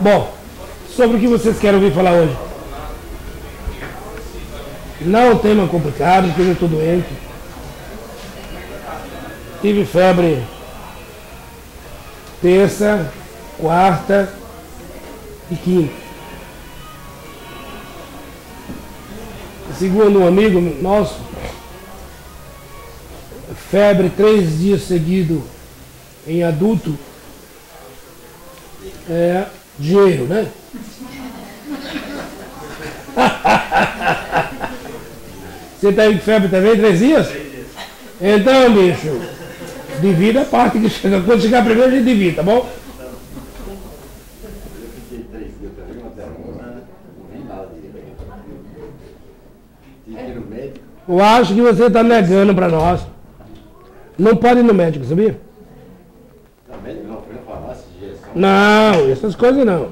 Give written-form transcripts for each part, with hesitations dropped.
Bom, sobre o que vocês querem ouvir falar hoje? Não é um tema complicado, porque eu estou doente. Tive febre terça, quarta e quinta. Segundo um amigo nosso, febre 3 dias seguidos em adulto é dinheiro, né? Você está com febre também 3 dias? Então, bicho, divida a parte que chega. Quando chegar primeiro, a gente divide, tá bom? Eu acho que você está negando para nós. Não pode ir no médico, sabia? Não, essas coisas não.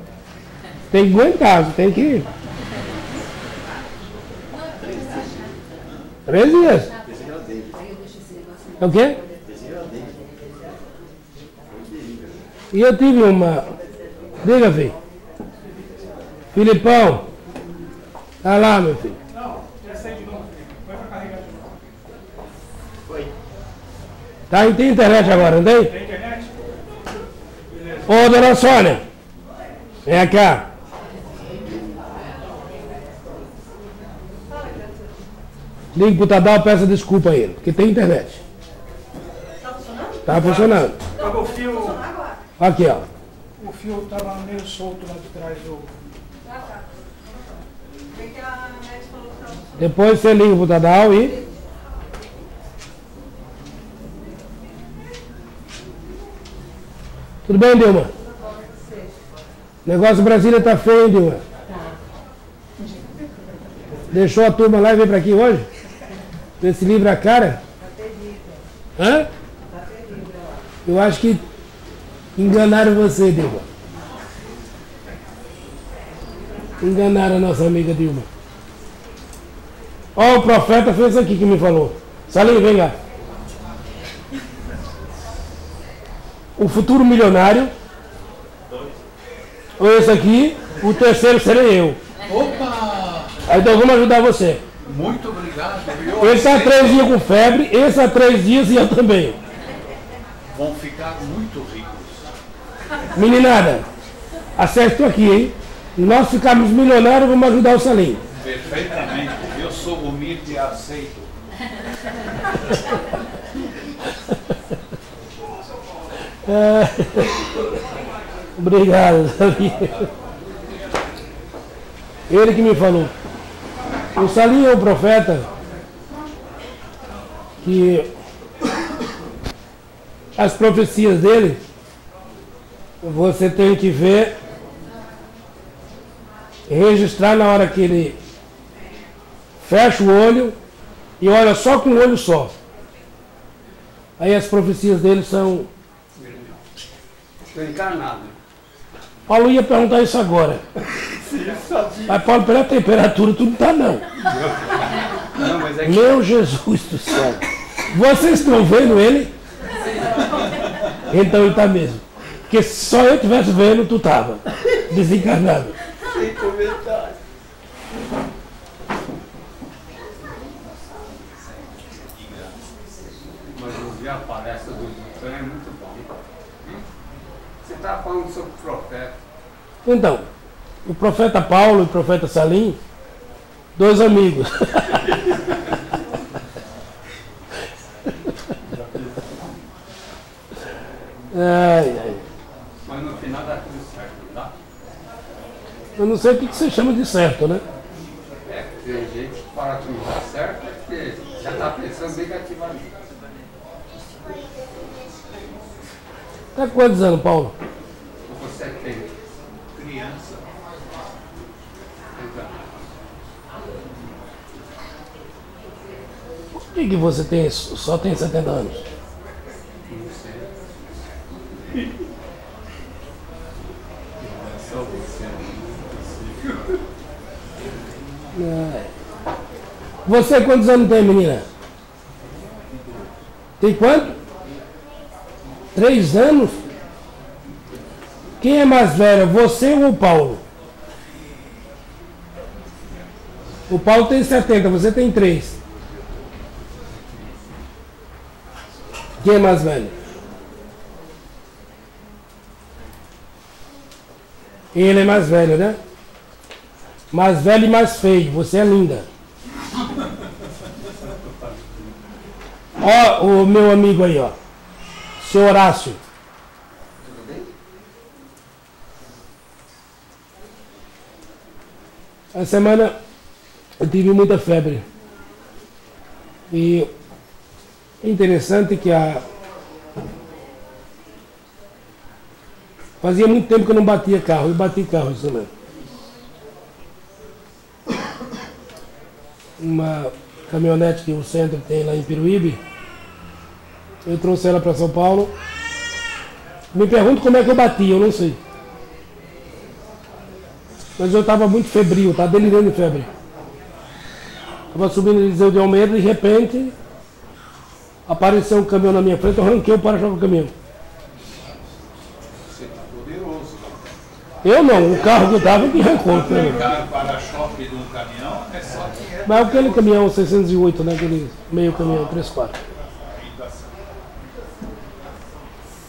Tem que aguentar, você tem que ir. 3 dias. É o quê? E eu tive uma... Diga, filho. Filipão. Tá lá, meu filho. Tá, tem internet agora, não tem? Tem internet? Ô, dona Sônia. Vem cá. Ligue pro Tadal, peça desculpa a ele, porque tem internet. Tá funcionando? Tá funcionando. O fio... Aqui, ó. O fio tava meio solto lá de trás do... Depois você liga pro Tadal e... Tudo bem, Dilma? O negócio de Brasília tá feio, hein, Dilma? Deixou a turma lá e veio pra aqui hoje? Ver se livra a cara? Hã? Eu acho que enganaram você, Dilma. Enganaram a nossa amiga Dilma. Ó, o profeta fez aqui que me falou. Salim, vem cá. O futuro milionário. Ou esse aqui, o terceiro serei eu. Opa! Aí então vamos ajudar você. Muito obrigado. Ele está 3 dias com febre, esse há 3 dias e eu também. Vão ficar muito ricos. Meninada, acerto aqui, hein? Nós ficarmos milionários, vamos ajudar o Salim. Perfeitamente. Eu sou humilde e aceito. Obrigado, Salim. Ele que me falou. O Salim é um profeta que as profecias dele você tem que ver, registrar na hora que ele fecha o olho e olha só com o olho só. Aí as profecias dele são... Estou encarnado. Paulo ia perguntar isso agora. Mas Paulo, pela temperatura, tu não está não. Não, mas é que... Meu Jesus do céu. Vocês estão vendo ele? Então ele está mesmo. Porque se só eu estivesse vendo, tu estava desencarnado. Sem comentário. Mas ouvir a palestra do Newton é muito bom. Você está falando sobre o profeta. Então, o profeta Paulo e o profeta Salim, 2 amigos. Ai, ai. Mas no final dá tudo certo, não dá? Eu não sei o que você chama de certo, né? É, tem gente que fala que não dá certo, é porque já está pensando negativamente. Tá com quantos anos, Paulo? Você tem criança. Exato. Por que você tem, só tem 70 anos? Não sei. Só você não é possível. Ai. Você quantos anos tem, menina? Tem quanto? 3 anos? Quem é mais velho, você ou o Paulo? O Paulo tem 70, você tem 3. Quem é mais velho? Ele é mais velho, né? Mais velho e mais feio. Você é linda. Ó, o meu amigo aí, ó. Seu Horácio. Tudo bem? Essa semana eu tive muita febre. E é interessante que fazia muito tempo que eu não batia carro. Eu bati carro essa semana. Uma caminhonete que o centro tem lá em Peruíbe. Eu trouxe ela para São Paulo. Me pergunto como é que eu bati, eu não sei. Mas eu estava muito febril, estava delirando de febre. Estava subindo o Eliseu de Almeida e de repente apareceu um caminhão na minha frente, eu arranquei o para-choque do caminhão. Você está poderoso. Eu não, o carro que eu estava que arrancou. Pegar o para-choque de um caminhão é só quem é. Mas aquele caminhão 608, né? Aquele meio caminhão 3/4.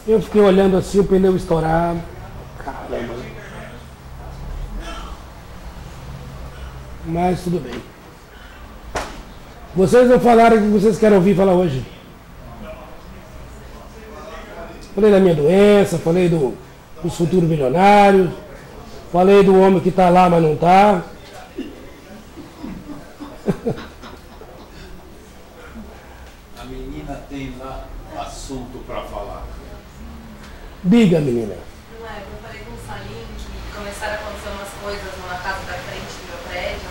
Eu fiquei olhando assim, o pneu estourado. Caramba. Mas tudo bem. Vocês não falaram o que vocês querem ouvir falar hoje. Falei da minha doença, falei dos futuros milionários, falei do homem que está lá, mas não está. A menina tem lá assunto para falar. Diga, menina. Não é, eu falei com o Salim que começaram a acontecer umas coisas na casa da frente do meu prédio,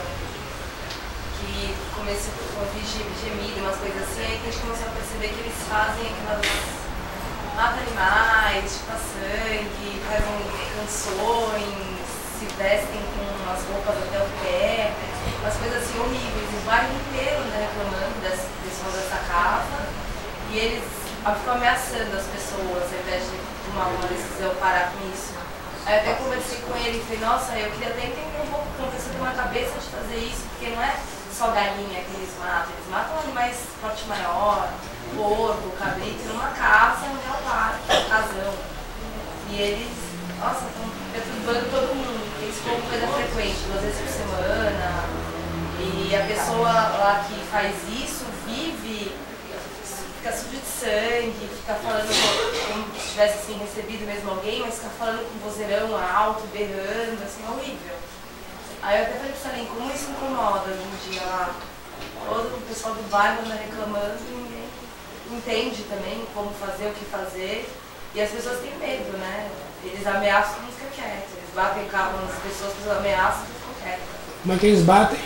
que começou a ouvir gemido, umas coisas assim, aí que a gente começou a perceber que eles fazem aquelas... matam animais, chupa sangue, fazem canções, se vestem com umas roupas até o pé, umas coisas assim horríveis. O bairro inteiro né, reclamando dessa casa, e eles ficam ameaçando as pessoas ao invés de tomar uma decisão, parar com isso. Aí eu até conversei com ele e falei, nossa, eu queria até entender um pouco como você tem uma cabeça de fazer isso, porque não é só galinha que eles matam animais de porte maior, porco, cabrito, numa casa onde é o parque, um casão. E eles, nossa, estão perturbando todo mundo, porque eles ficam coisa frequente, 2 vezes por semana. E a pessoa lá que faz isso vive, fica sujo de sangue, fica falando como se tivesse assim, recebido mesmo alguém, mas fica falando com vozeirão alto, berrando, assim, horrível. Aí eu até falei pro Salim, como isso incomoda hoje em dia lá? Todo o pessoal do bairro anda reclamando e ninguém entende também como fazer, o que fazer. E as pessoas têm medo, né? Eles ameaçam, não ficam quietos. Eles batem o carro nas pessoas, as pessoas ameaçam e ficam quietas. Mas que eles batem?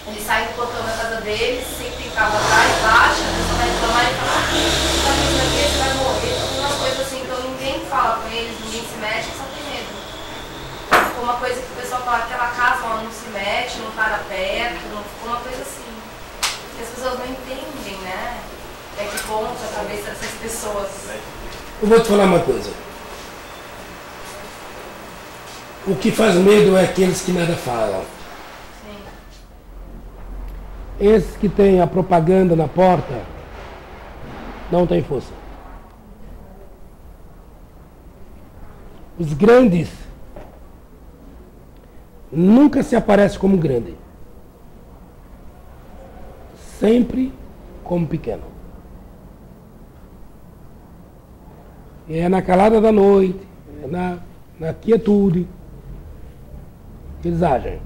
Eles saem do portão da casa deles, sempre tem carro atrás, baixa, a pessoa vai reclamar e fala, você tá vindo aqui, você vai morrer. Umas coisas assim, então ninguém fala com eles, ninguém se mexe, só tem medo. Ficou uma coisa que o pessoal fala, aquela casa ela não se mexe, não para perto, não ficou uma coisa assim. Que as pessoas não entendem, né? É que ponto a cabeça dessas pessoas. Eu vou te falar uma coisa. O que faz medo é aqueles que nada falam. Sim. Esses que têm a propaganda na porta não têm força. Os grandes nunca se aparecem como grande. Sempre como pequeno. É na calada da noite, é na quietude que eles agem.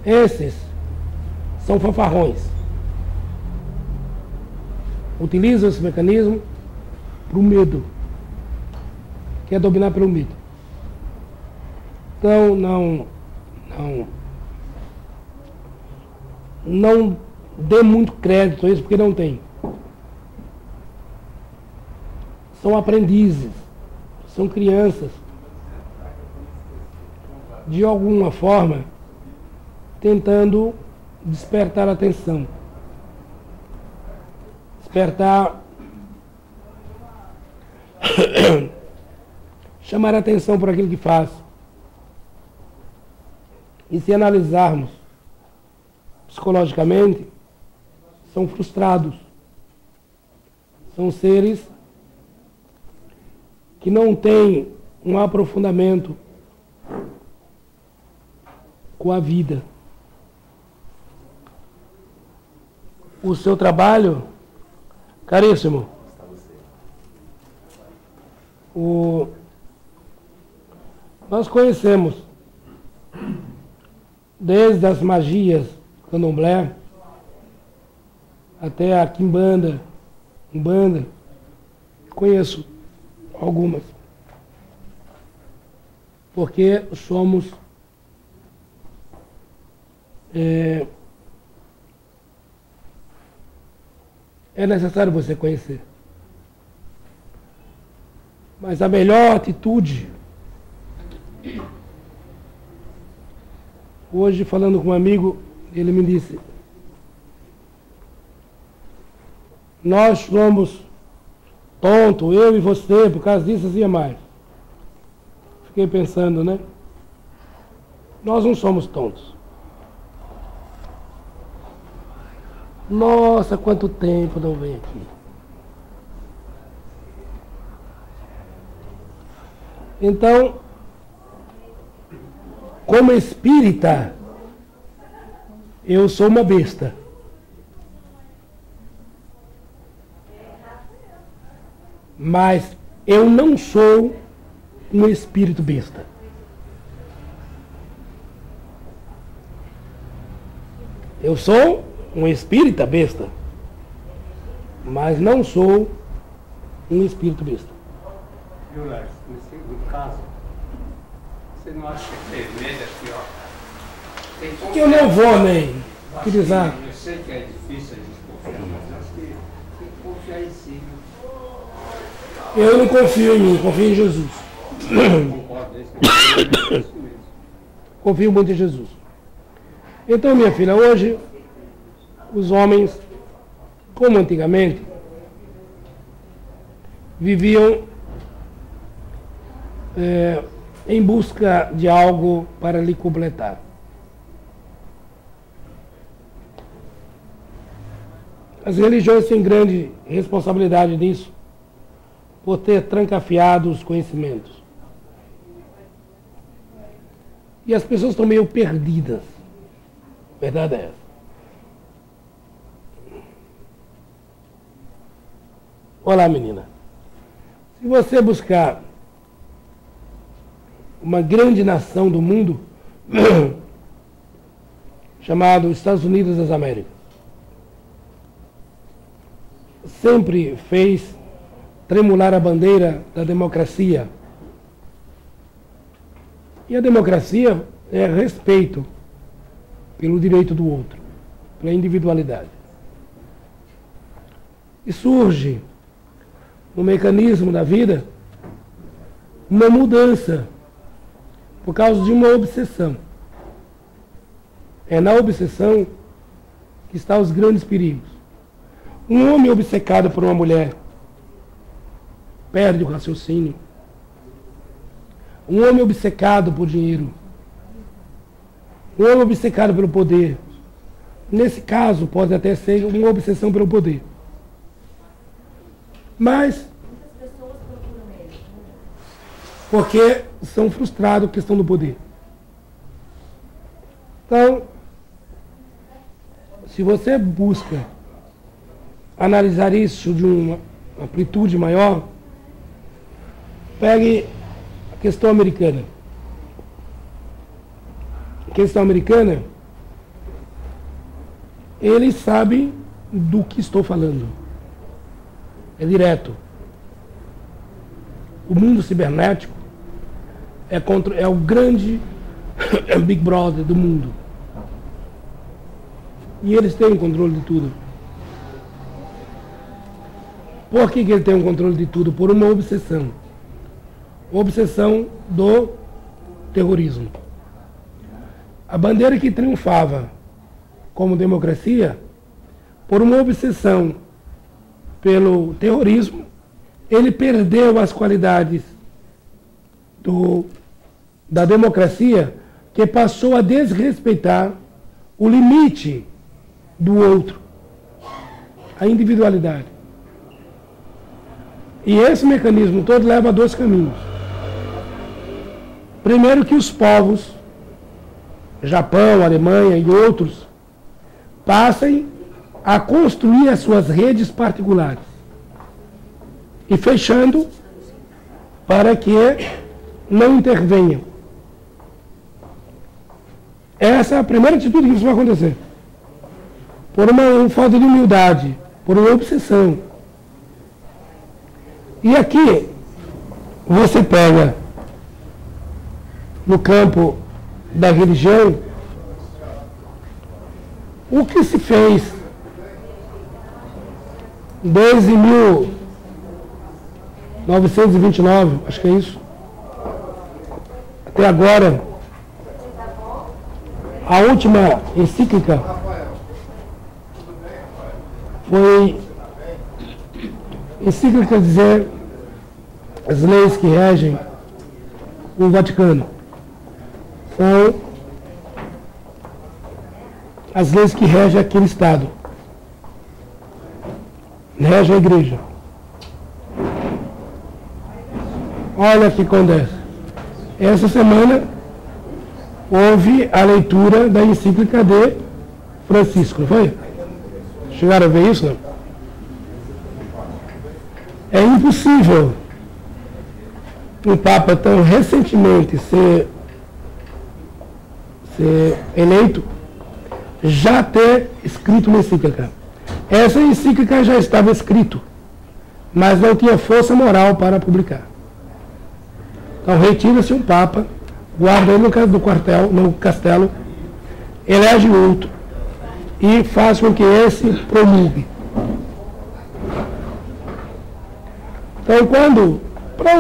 Esses são fanfarrões. Utilizam esse mecanismo para o medo. Quer dominar pelo medo. Então, não dê muito crédito a isso, porque não tem. São aprendizes, são crianças. De alguma forma, tentando despertar a atenção. chamar a atenção por aquilo que faz. E se analisarmos psicologicamente, são frustrados. São seres que não têm um aprofundamento com a vida. O seu trabalho, caríssimo, nós conhecemos desde as magias candomblé até a quimbanda, umbanda, conheço algumas, porque somos é necessário você conhecer. Mas a melhor atitude, hoje falando com um amigo, ele me disse, nós somos tontos, eu e você, por causa disso e mais. Fiquei pensando, né? Nós não somos tontos. Nossa, quanto tempo não vem aqui. Então, como espírita, eu sou uma besta. Mas eu não sou um espírito besta. Eu sou um espírita besta, mas não sou um espírito besta. Viu, Lars? Nesse segundo caso, você não acha que é vermelho aqui, ó? Que eu não vou nem utilizar. Eu sei que é difícil a gente confiar, mas acho que tem que confiar em si. Eu não confio em mim, confio em Jesus. Concordo, é isso mesmo. Confio muito em Jesus. Então, minha filha, hoje, os homens, como antigamente, viviam em busca de algo para lhe completar. As religiões têm grande responsabilidade nisso, por ter trancafiado os conhecimentos. E as pessoas estão meio perdidas. A verdade é essa. Olá, menina. Se você buscar uma grande nação do mundo, chamado Estados Unidos das Américas, sempre fez tremular a bandeira da democracia. E a democracia é respeito pelo direito do outro, pela individualidade. E surge no mecanismo da vida uma mudança por causa de uma obsessão. É na obsessão que estão os grandes perigos. Um homem obcecado por uma mulher perde o raciocínio. Um homem obcecado por dinheiro. Um homem obcecado pelo poder. Nesse caso, pode até ser uma obsessão pelo poder. Mas, porque são frustrados com a questão do poder. Então, se você busca analisar isso de uma amplitude maior, pegue a questão americana. A questão americana, eles sabem do que estou falando. É direto. O mundo cibernético é o grande Big Brother do mundo. E eles têm o controle de tudo. Por que ele tem o controle de tudo? Por uma obsessão. Obsessão do terrorismo. A bandeira que triunfava como democracia, por uma obsessão pelo terrorismo, ele perdeu as qualidades da democracia que passou a desrespeitar o limite do outro, a individualidade. E esse mecanismo todo leva a dois caminhos. Primeiro, que os povos, Japão, Alemanha e outros, passem a construir as suas redes particulares e fechando para que não intervenham. Essa é a primeira atitude que isso vai acontecer. Por uma falta de humildade, por uma obsessão. E aqui, você pega no campo da religião, o que se fez desde 1929, acho que é isso, até agora, a última encíclica foi encíclica dizer as leis que regem o Vaticano. São as leis que regem aquele Estado. Rege a igreja. Olha o que acontece. Essa semana houve a leitura da encíclica de Francisco, não foi? Chegaram a ver isso, não? É impossível um Papa tão recentemente ser eleito já ter escrito uma encíclica. Essa encíclica já estava escrito, mas não tinha força moral para publicar. Então retira-se um Papa, guarda ele no castelo, elege outro e faz com que esse promulgue. Então, quando, para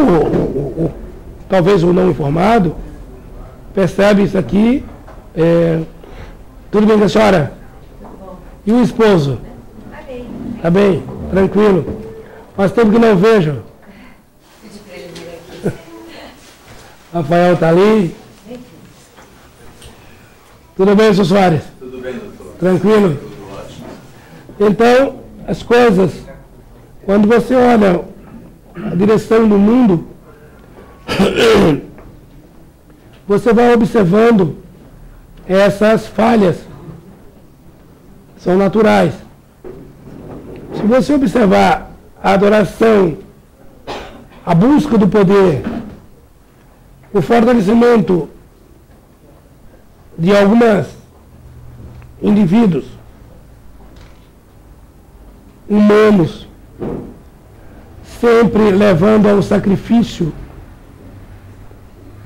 talvez o não informado, percebe isso aqui, tudo bem com a senhora? E o esposo? Tá bem, tranquilo. Faz tempo que não vejo. Rafael está ali. Tudo bem, Sr. Soares? Tudo bem, doutor. Tranquilo? Tudo ótimo. Então, as coisas, quando você olha a direção do mundo, você vai observando essas falhas. São naturais. Se você observar a adoração, a busca do poder, o fortalecimento de alguns indivíduos humanos, sempre levando ao sacrifício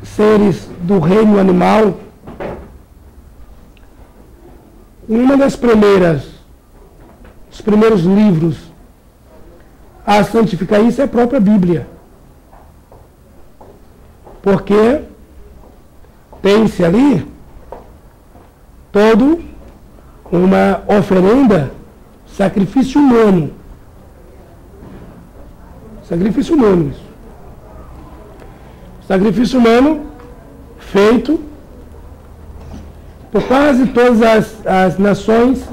seres do reino animal, uma das os primeiros livros a santificar isso é a própria Bíblia. Porque tem-se ali todo uma oferenda, sacrifício humano. Sacrifício humano, isso. Sacrifício humano feito por quase todas as nações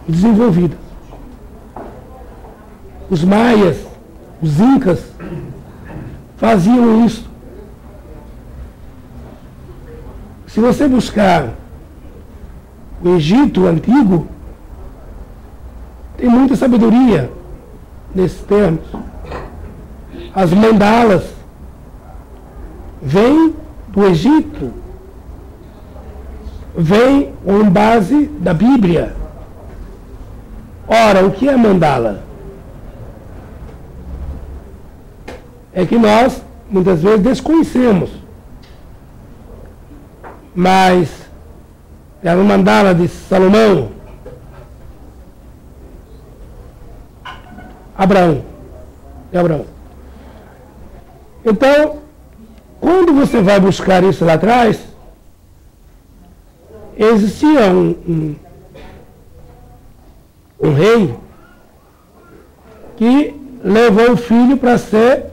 desenvolvidas. Os maias, os incas, faziam isso. Se você buscar o Egito antigo, tem muita sabedoria nesses termos. As mandalas vêm do Egito, vêm com base da Bíblia. Ora, o que é mandala? É que nós, muitas vezes, desconhecemos. Mas, é a mandala de Salomão, Abraão. Então, quando você vai buscar isso lá atrás, existia um rei que levou o filho para ser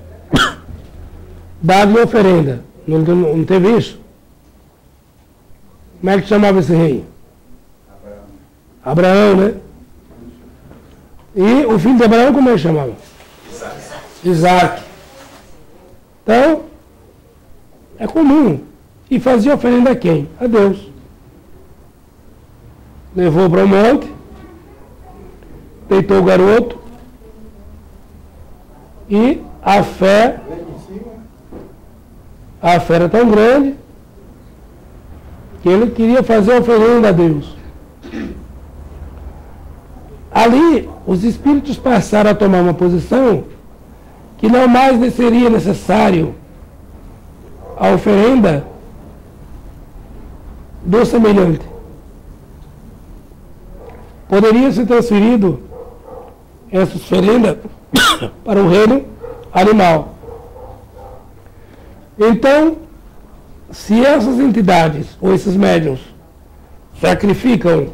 dava oferenda. Não teve isso? Como é que chamava esse rei? Abraão, né? E o filho de Abraão, como é que chamava? Isaac. Então, é comum. E fazia oferenda a quem? A Deus. Levou para o monte, deitou o garoto, e a fé era tão grande que ele queria fazer a oferenda a Deus. Ali, os espíritos passaram a tomar uma posição que não mais seria necessário a oferenda do semelhante. Poderia ser transferido essa oferenda para o reino animal. Então, se essas entidades, ou esses médiuns, sacrificam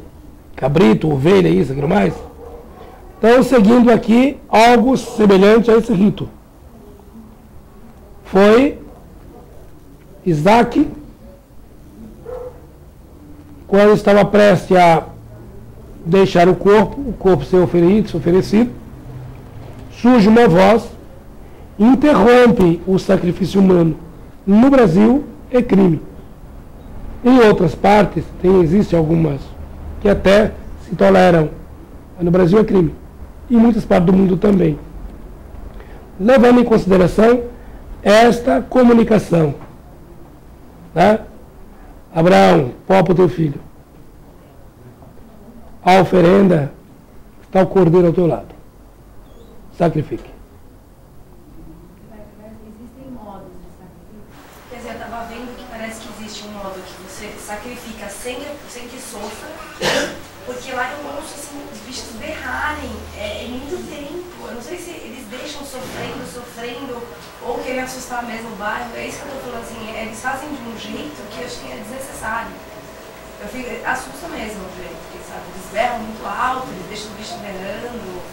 cabrito, ovelha, isso, aquilo mais, estão seguindo aqui algo semelhante a esse rito. Foi Isaac, quando estava prestes a deixar o corpo ser oferecido, surge uma voz, interrompe o sacrifício humano. No Brasil é crime. Em outras partes, existem algumas que até se toleram. Mas no Brasil é crime. E em muitas partes do mundo também. Levando em consideração esta comunicação. Né? Abraão, poupa o teu filho. A oferenda está o cordeiro ao teu lado. Sacrifique. Existem modos de sacrifício? Quer dizer, eu estava vendo que parece que existe um modo que você sacrifica sem que sofra, porque lá eu ouço assim, os bichos berrarem, é muito tempo. Eu não sei se eles deixam sofrendo, ou querem assustar mesmo o bairro. É isso que eu estou falando, assim, eles fazem de um jeito que eu acho que é desnecessário. Assusta mesmo o jeito, porque, sabe, eles berram muito alto, eles deixam o bicho berrando.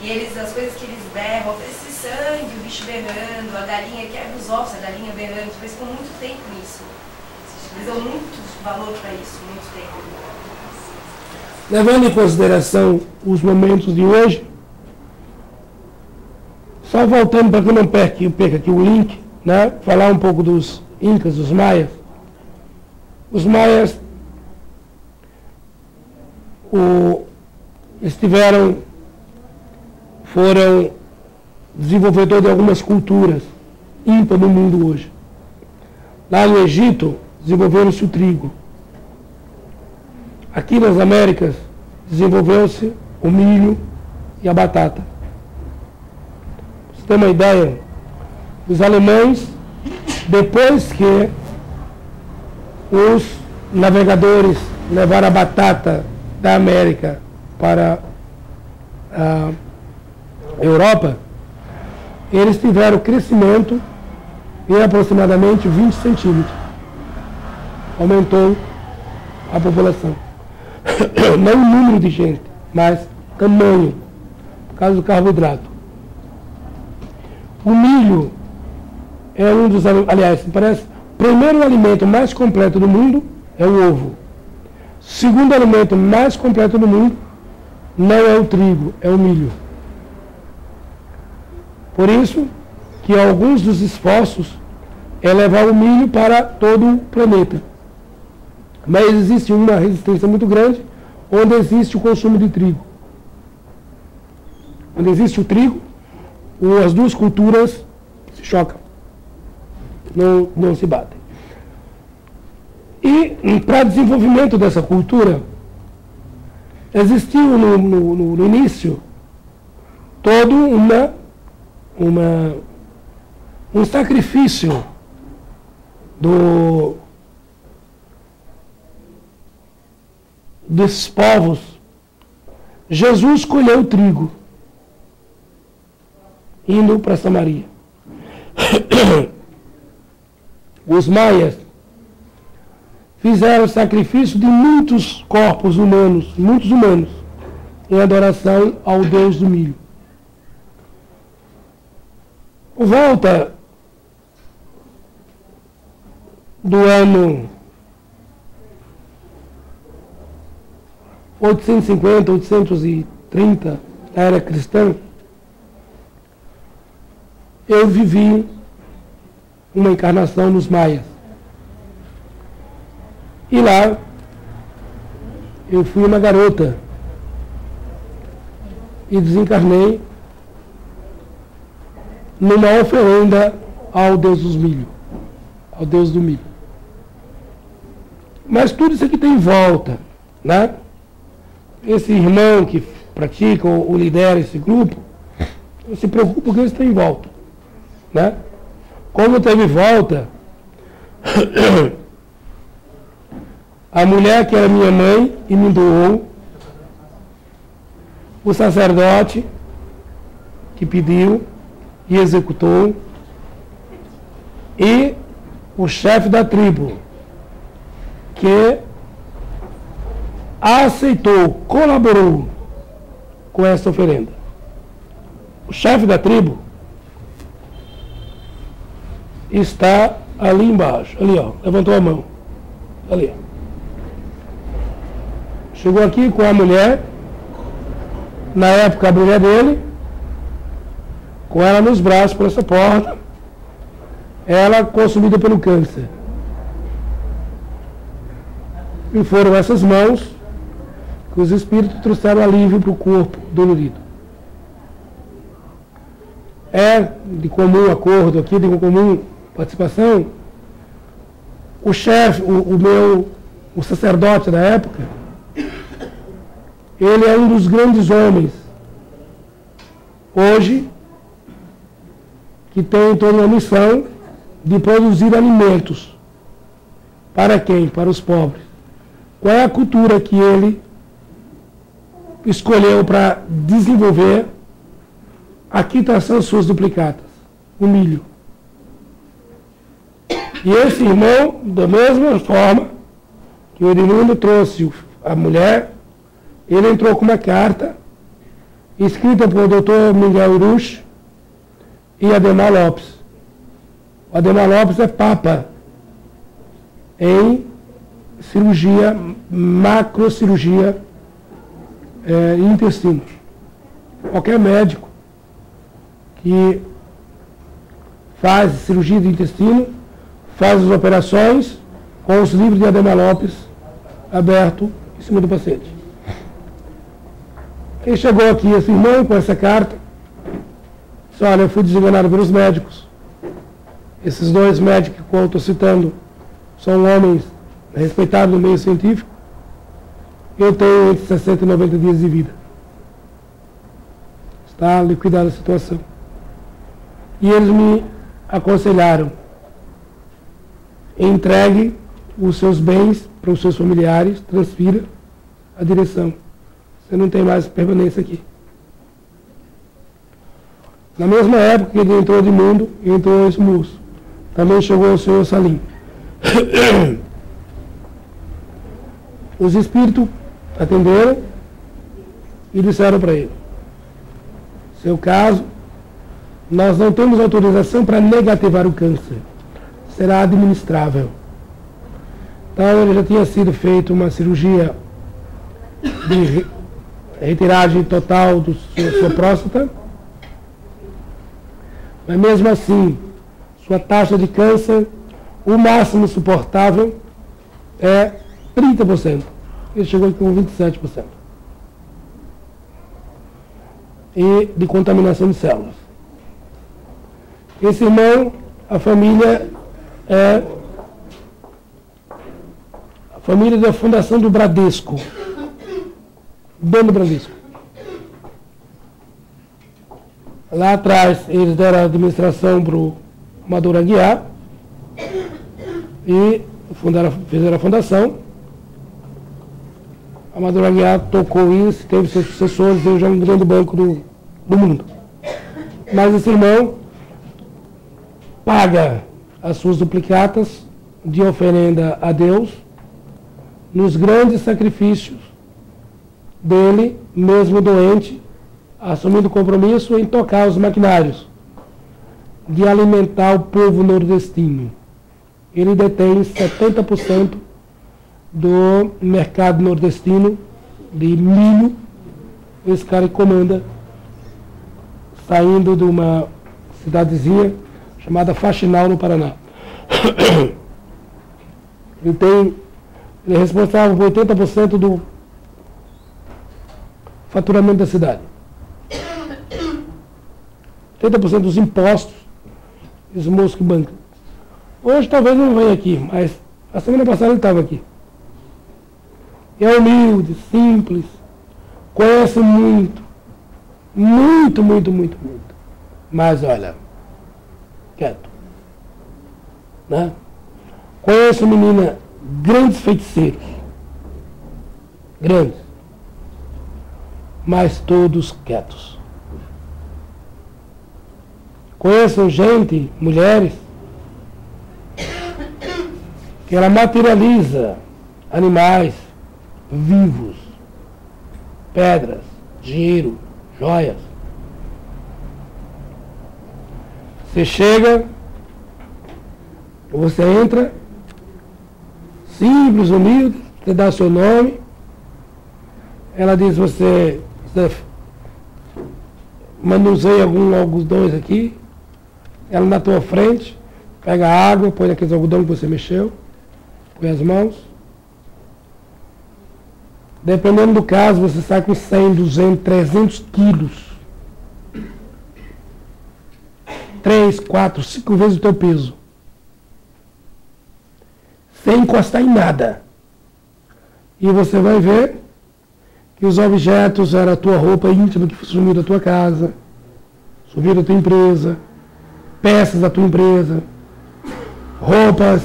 E as coisas que eles berram, esse sangue, o bicho berrando, a galinha quebra os ossos, a galinha berrando, eles ficam muito tempo nisso. Eles dão muito valor para isso, muito tempo. Levando em consideração os momentos de hoje, só voltando para que eu não perca aqui o link, né? Falar um pouco dos Incas, dos Maias. Os Maias foram desenvolvedores de algumas culturas ímpares no mundo hoje. Lá no Egito, desenvolveu-se o trigo. Aqui nas Américas, desenvolveu-se o milho e a batata. Pra você ter uma ideia, os alemães, depois que os navegadores levaram a batata da América para a Europa, eles tiveram crescimento em aproximadamente 20 centímetros. Aumentou a população. Não o número de gente, mas tamanho, por causa do carboidrato. O milho é um dos, aliás, parece, o primeiro alimento mais completo do mundo é o ovo. O segundo alimento mais completo do mundo não é o trigo, é o milho. Por isso que alguns dos esforços é levar o milho para todo o planeta. Mas existe uma resistência muito grande onde existe o consumo de trigo. Onde existe o trigo, as duas culturas se chocam. Não se batem. E para desenvolvimento dessa cultura, existiu no início todo um sacrifício desses povos. Jesus colheu o trigo indo para Samaria. Os maias fizeram sacrifício de muitos corpos humanos, muitos humanos, em adoração ao Deus do milho. Por volta do ano 850, 830, da era cristã, eu vivi uma encarnação nos maias. E lá eu fui uma garota e desencarnei numa oferenda ao Deus dos milho, ao Deus do milho. Mas tudo isso aqui tem em volta, né? Esse irmão que pratica ou lidera esse grupo, não se preocupa porque eles têm em volta, né? Como teve volta, a mulher que era minha mãe e me doou, o sacerdote que pediu e executou, e o chefe da tribo que aceitou, colaborou com essa oferenda. O chefe da tribo está ali embaixo, ali ó, levantou a mão, ali ó. Chegou aqui com a mulher, na época a mulher dele, com ela nos braços por essa porta, ela consumida pelo câncer. E foram essas mãos que os espíritos trouxeram alívio para o corpo dolorido. É de comum acordo aqui, de comum participação, o chefe, o sacerdote da época, ele é um dos grandes homens hoje que tem toda uma missão de produzir alimentos. Para quem? Para os pobres. Qual é a cultura que ele escolheu para desenvolver a quitação de suas duplicatas? O milho. E esse irmão, da mesma forma que o Edmundo trouxe a mulher, ele entrou com uma carta escrita por Dr. Miguel Urush e Ademar Lopes. O Ademar Lopes é papa em cirurgia, macrocirurgia intestino. Qualquer médico que faz cirurgia de intestino, faz as operações com os livros de Ademar Lopes aberto em cima do paciente. E chegou aqui esse irmão com essa carta, disse, olha, eu fui desenganado pelos médicos. Esses dois médicos que eu estou citando são homens respeitados no meio científico. Eu tenho entre 60 e 90 dias de vida. Está liquidada a situação. E eles me aconselharam, entregue os seus bens para os seus familiares, transfira a direção. Você não tem mais permanência aqui. Na mesma época que ele entrou de mundo, entrou esse moço. Também chegou o senhor Salim. Os espíritos atenderam e disseram para ele, seu caso, nós não temos autorização para negativar o câncer. Será administrável. Então ele já tinha sido feita uma cirurgia de retiragem total da sua próstata, mas mesmo assim, sua taxa de câncer, o máximo suportável é 30%. Ele chegou com 27%. E de contaminação de células. Esse irmão, a família é a família da Fundação do Bradesco. Dono do Bradesco. Lá atrás, eles deram a administração para o Amador Aguiar e fizeram a fundação. Amador Aguiar tocou isso, teve seus sucessores, deu já um grande banco do mundo. Mas esse irmão paga as suas duplicatas de oferenda a Deus nos grandes sacrifícios dele, mesmo doente, assumindo o compromisso em tocar os maquinários de alimentar o povo nordestino. ele detém 70% do mercado nordestino de milho. Esse cara comanda, saindo de uma cidadezinha chamada Faxinal, no Paraná. Ele é responsável por 80% do faturamento da cidade. 80% dos impostos, os moços que bancam. Hoje talvez não venha aqui, mas a semana passada ele estava aqui. É humilde, simples, conhece muito, muito, muito, muito, muito. Mas olha, quieto. Né? Conheço menina, grandes feiticeiros. Grandes. Mas todos quietos. Conheço gente, mulheres, que ela materializa animais vivos, pedras, dinheiro, joias. Você chega, você entra, simples, humilde, você dá seu nome, ela diz, você manusei alguns algodões aqui, ela na tua frente, pega a água, põe aqueles algodões que você mexeu, põe as mãos. Dependendo do caso, você sai com 100, 200, 300 quilos. 3, 4, 5 vezes o teu peso. Sem encostar em nada. E você vai ver que os objetos eram a tua roupa íntima que sumiu da tua casa, sumiu da tua empresa, peças da tua empresa, roupas,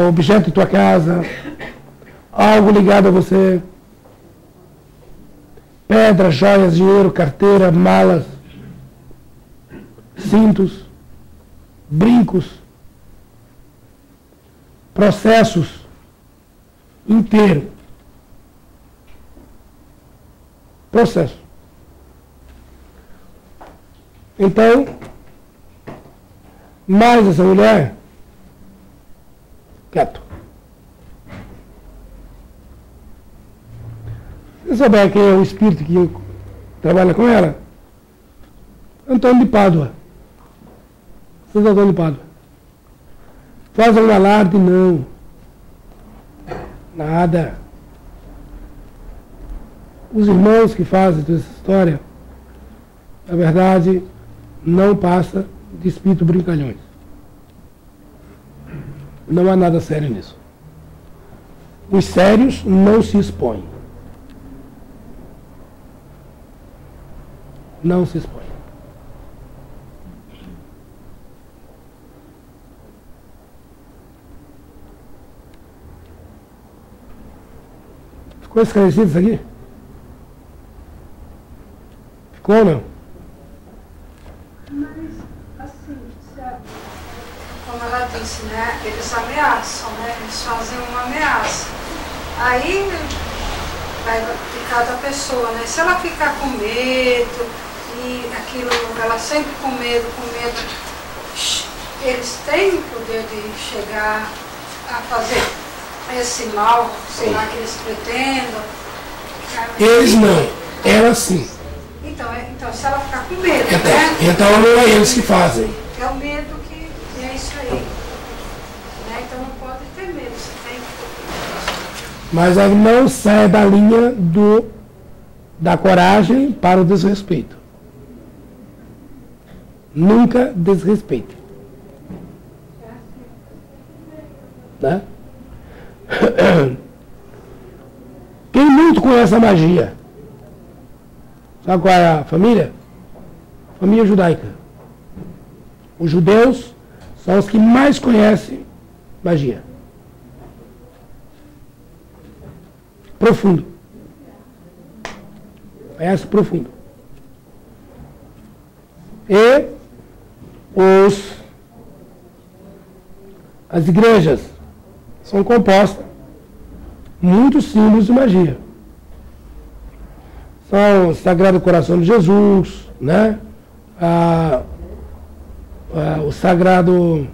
objeto de tua casa, algo ligado a você, pedras, joias, dinheiro, carteira, malas, cintos, brincos, processos inteiro. Processo. Então, mais essa mulher, quieto. Você souber quem é o espírito que trabalha com ela? Antônio de Pádua. Santo Antônio de Pádua. Faz um alarde? Não. Nada. Os irmãos que fazem toda essa história, na verdade, não passa de espírito brincalhões. Não há nada sério nisso. Os sérios não se expõem. Não se expõem. Ficou esclarecido isso aqui? Ficou ou não? Mas, assim, como ela disse, né? Eles ameaçam, né? Eles fazem uma ameaça. Aí vai de cada pessoa, né? Se ela ficar com medo e aquilo, ela sempre com medo, eles têm o poder de chegar a fazer esse mal, sei lá, que eles pretendam. Eles não, ela sim. Então, se ela ficar com medo, né? Então não é eles que fazem. É o medo que é isso aí. Né? Então não pode ter medo, você tem que... Mas aí não sai da linha da coragem para o desrespeito. Nunca desrespeite. Né? Quem muito conhece a magia? Sabe qual é a família? Família judaica. Os judeus são os que mais conhecem magia. Profundo. Conhece profundo. E as igrejas são compostas muitos símbolos de magia. São o Sagrado Coração de Jesus, né? O Sagrado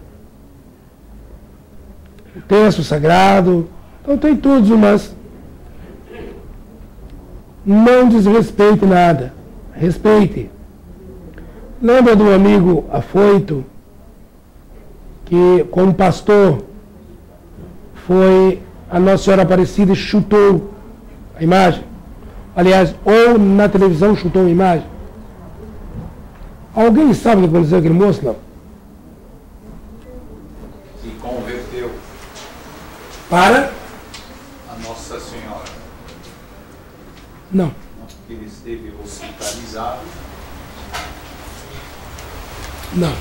o texto sagrado. Então tem todos, mas não desrespeite nada. Respeite. Lembra do amigo afoito que, como pastor, foi a Nossa Senhora Aparecida e chutou a imagem? Aliás, ou na televisão chutou a imagem. Alguém sabe o que aconteceu com aquele moço, não? Se converteu Para? a Nossa Senhora. Não. Porque ele esteve hospitalizado. Não.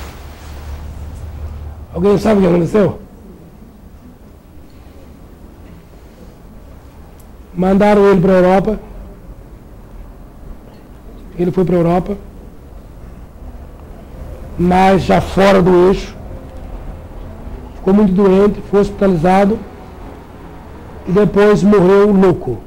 Alguém sabe o que aconteceu? Mandaram ele para a Europa. Ele foi para a Europa, mas já fora do eixo. Ficou muito doente, foi hospitalizado e depois morreu louco.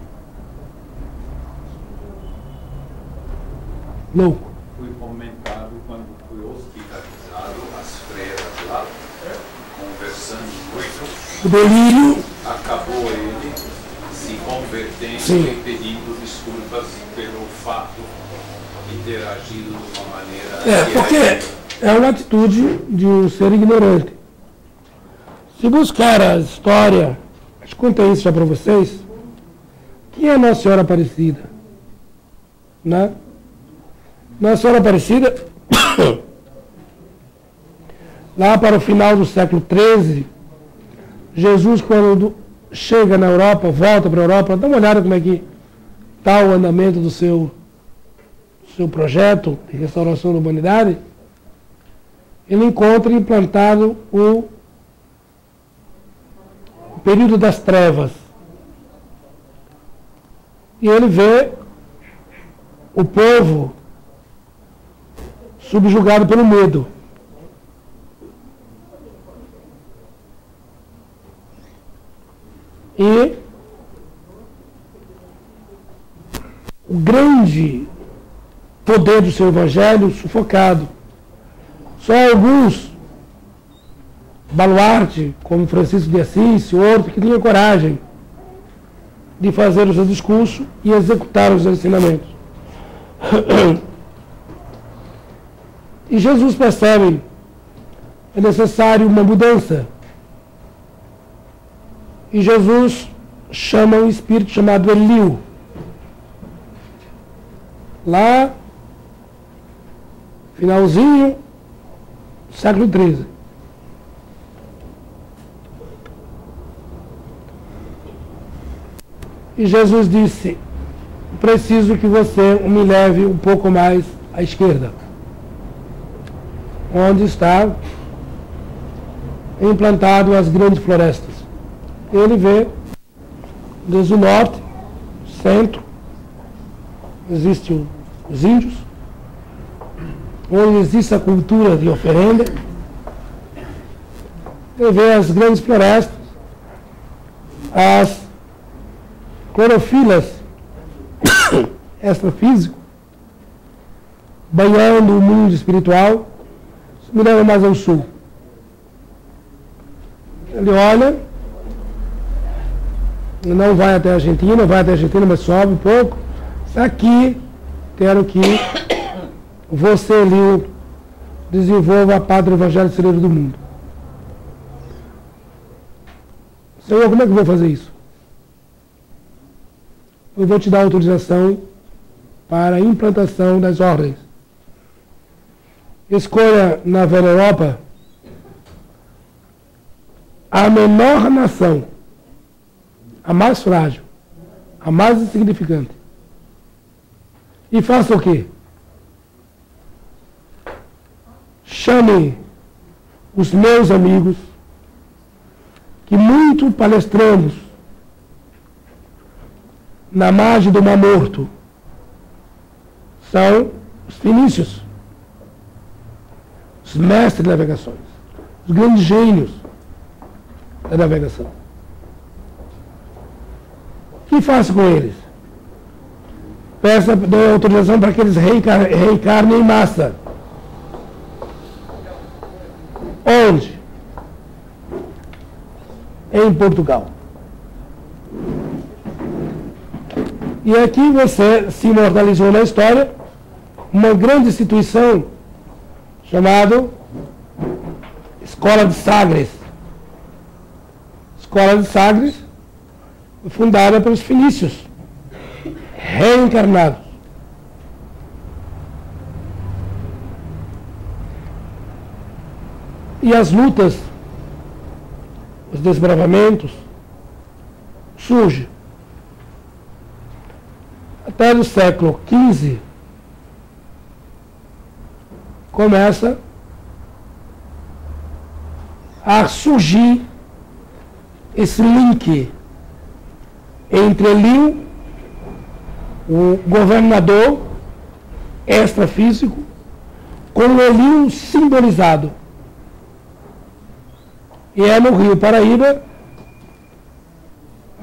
Louco. Foi comentado quando foi hospitalizado, as freiras lá, conversando muito. O delírio. Acabou ele se convertendo Sim. e pedindo desculpas pelo fato de ter agido de uma maneira... Porque é uma atitude de um ser ignorante. Se buscar a história, acho que contei isso já para vocês, quem é Nossa Senhora Aparecida? Né? Nossa Senhora Aparecida, lá para o final do século XIII, Jesus, quando chega na Europa, volta para a Europa, dá uma olhada como é que está o andamento do seu projeto de restauração da humanidade. Ele encontra implantado o período das trevas. E ele vê o povo subjugado pelo medo. E o grande poder do seu evangelho sufocado. Só alguns, baluarte, como Francisco de Assis e outro, que tinha coragem de fazer o seu discurso e executar os ensinamentos. E Jesus percebe, é necessário uma mudança. E Jesus chama um espírito chamado Eliu. Lá, finalzinho do século XIII. E Jesus disse, preciso que você me leve um pouco mais à esquerda, onde está implantado as grandes florestas. Ele vê desde o norte, centro, existem os índios, onde existe a cultura de oferenda. Ele vê as grandes florestas, as clorofilas extrafísico, banhando o mundo espiritual. Isso me leva mais ao sul. Ele olha, não vai até a Argentina, vai até a Argentina, mas sobe um pouco. Aqui, quero que você ali desenvolva a pátria evangelho celeiro do mundo. Senhor, como é que eu vou fazer isso? Eu vou te dar autorização para a implantação das ordens. Escolha na Velha Europa a menor nação, a mais frágil, a mais insignificante. E faça o quê? Chame os meus amigos, que muito palestramos na margem do Mar Morto. São os fenícios, os mestres de navegações, os grandes gênios da navegação. O que faço com eles? Peça autorização para que eles reencarnem em massa. Onde? em Portugal. E aqui você se imortalizou na história uma grande instituição chamada Escola de Sagres. Escola de Sagres, fundada pelos fenícios, reencarnados. E as lutas, os desbravamentos, surgem. Até no século XV, começa a surgir esse link entre Elio, o governador extrafísico, com o Elio simbolizado. E é no Rio Paraíba,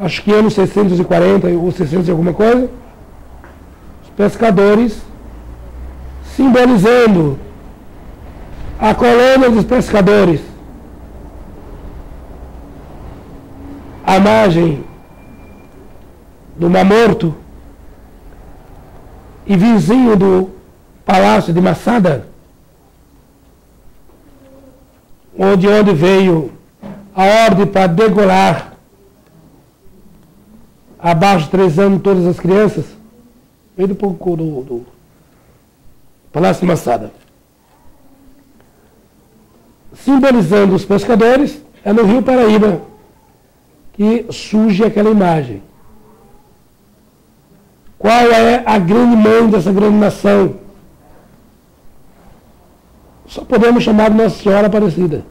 acho que anos 640 ou 600 e alguma coisa, os pescadores, simbolizando a colônia dos pescadores, à margem do Mar Morto e vizinho do Palácio de Massada, onde veio a ordem para degolar abaixo de 3 anos todas as crianças, veio do Palácio de Massada. Simbolizando os pescadores, é no Rio Paraíba que surge aquela imagem. Qual é a grande mãe dessa grande nação? Só podemos chamar de Nossa Senhora Aparecida.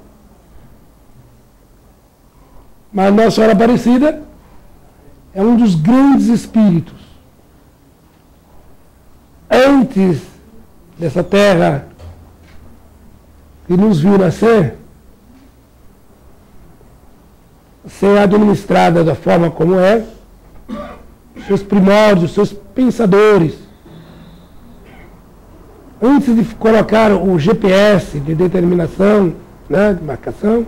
Mas Nossa Senhora Aparecida é um dos grandes espíritos. Antes dessa terra que nos viu nascer, ser administrada da forma como é, seus primórdios, seus pensadores, antes de colocar o GPS de determinação, né, de marcação,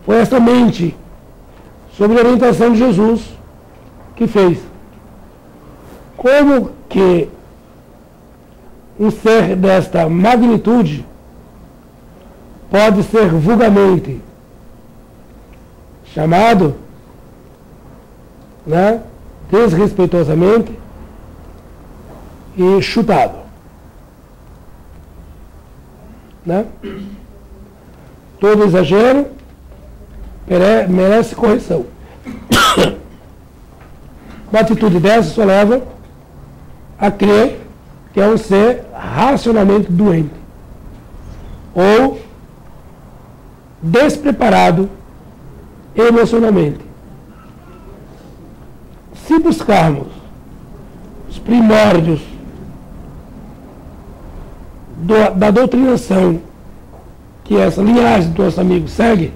foi essa mente, sob a orientação de Jesus, que fez. Como que um ser desta magnitude pode ser vulgarmente chamado, né, desrespeitosamente e chutado, né? Todo exagero merece correção. Uma atitude dessa só leva a crer que é um ser racionalmente doente ou despreparado emocionalmente. Se buscarmos os primórdios da doutrinação que essa linhagem do nosso amigo segue,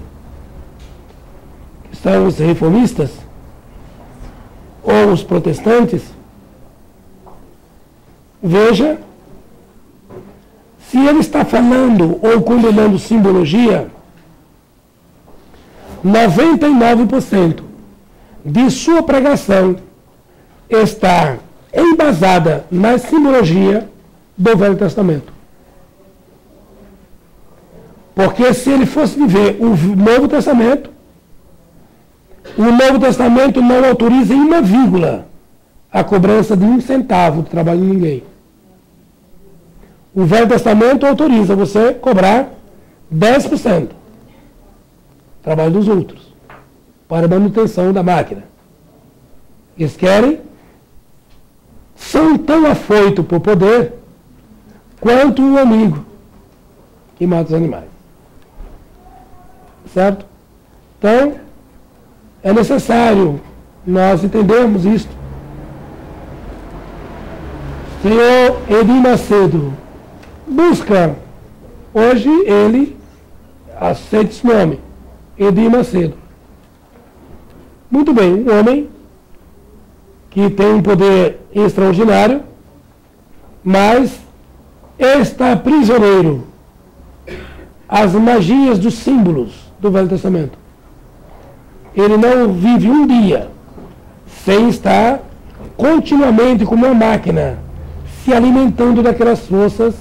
que são os reformistas ou os protestantes, veja se ele está falando ou condenando simbologia. 99% de sua pregação está embasada na simbologia do Velho Testamento. Porque se ele fosse viver o Novo Testamento, o Novo Testamento não autoriza em uma vírgula a cobrança de 1 centavo de trabalho de ninguém. O Velho Testamento autoriza você cobrar 10% do trabalho dos outros para a manutenção da máquina. Eles querem, são tão afoitos por poder quanto o amigo que mata os animais. Certo? Então, é necessário nós entendermos isto. Senhor Edir Macedo busca, hoje ele aceita esse nome, Edir Macedo. Muito bem, um homem que tem um poder extraordinário, mas está prisioneiro às magias dos símbolos do Velho Testamento. ele não vive um dia sem estar continuamente como uma máquina se alimentando daquelas forças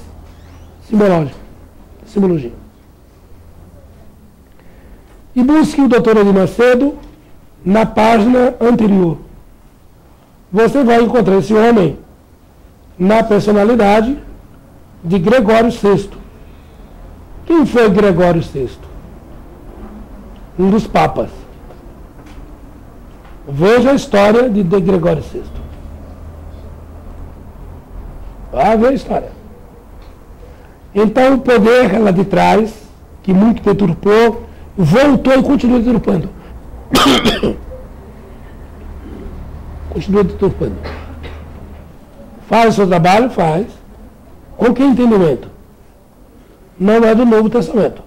simbologia. E busque o Dr. Edir Macedo na página anterior. Você vai encontrar esse homem na personalidade de Gregório VI. Quem foi Gregório VI? Um dos papas. Veja a história de Gregório VI. Vá ver a história. Então o poder lá de trás, que muito deturpou, voltou e continua deturpando. Continua deturpando. Faz o seu trabalho? Faz. Com que entendimento? Não é do Novo Testamento.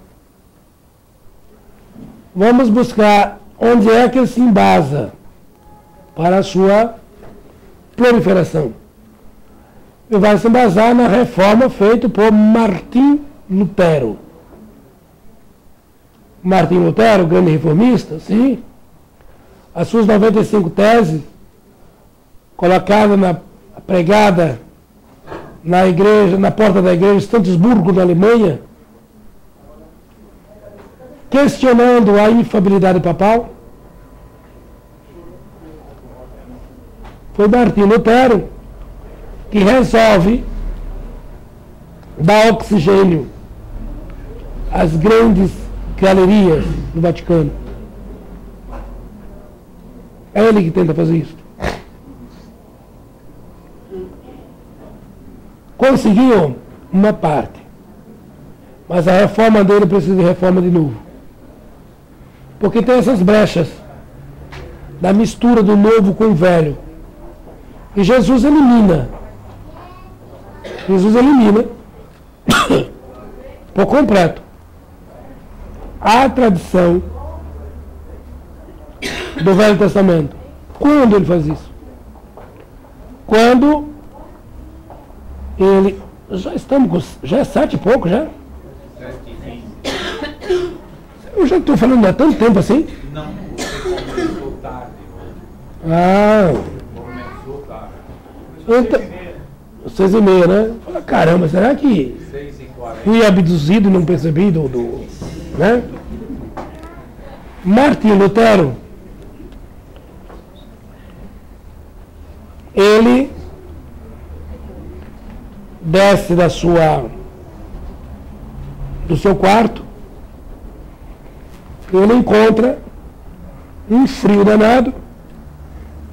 Vamos buscar onde é que ele se embasa para a sua proliferação. Ele vai se embasar na reforma feita por Martim Lutero. Martim Lutero, grande reformista, sim. As suas 95 teses, colocadas pregada na igreja, na porta da igreja de Santisburgo, na Alemanha, questionando a infabilidade papal. Foi Martim Lutero que resolve dar oxigênio às grandes galerias do Vaticano. É ele que tenta fazer isso. Conseguiu uma parte, mas a reforma dele precisa de reforma de novo. Porque tem essas brechas da mistura do novo com o velho. E Jesus elimina por completo a tradição do Velho Testamento. Quando ele faz isso? Quando ele... Já é 7 e pouco, já? 7h20. Eu já estou falando há tanto tempo assim? Não, você começou tarde. Ah, Começou tarde. então, 6h30, né? Fala, caramba, será que 6h40. fui abduzido e não percebi né? Martim Lutero, ele desce do seu quarto, ele encontra um frio danado,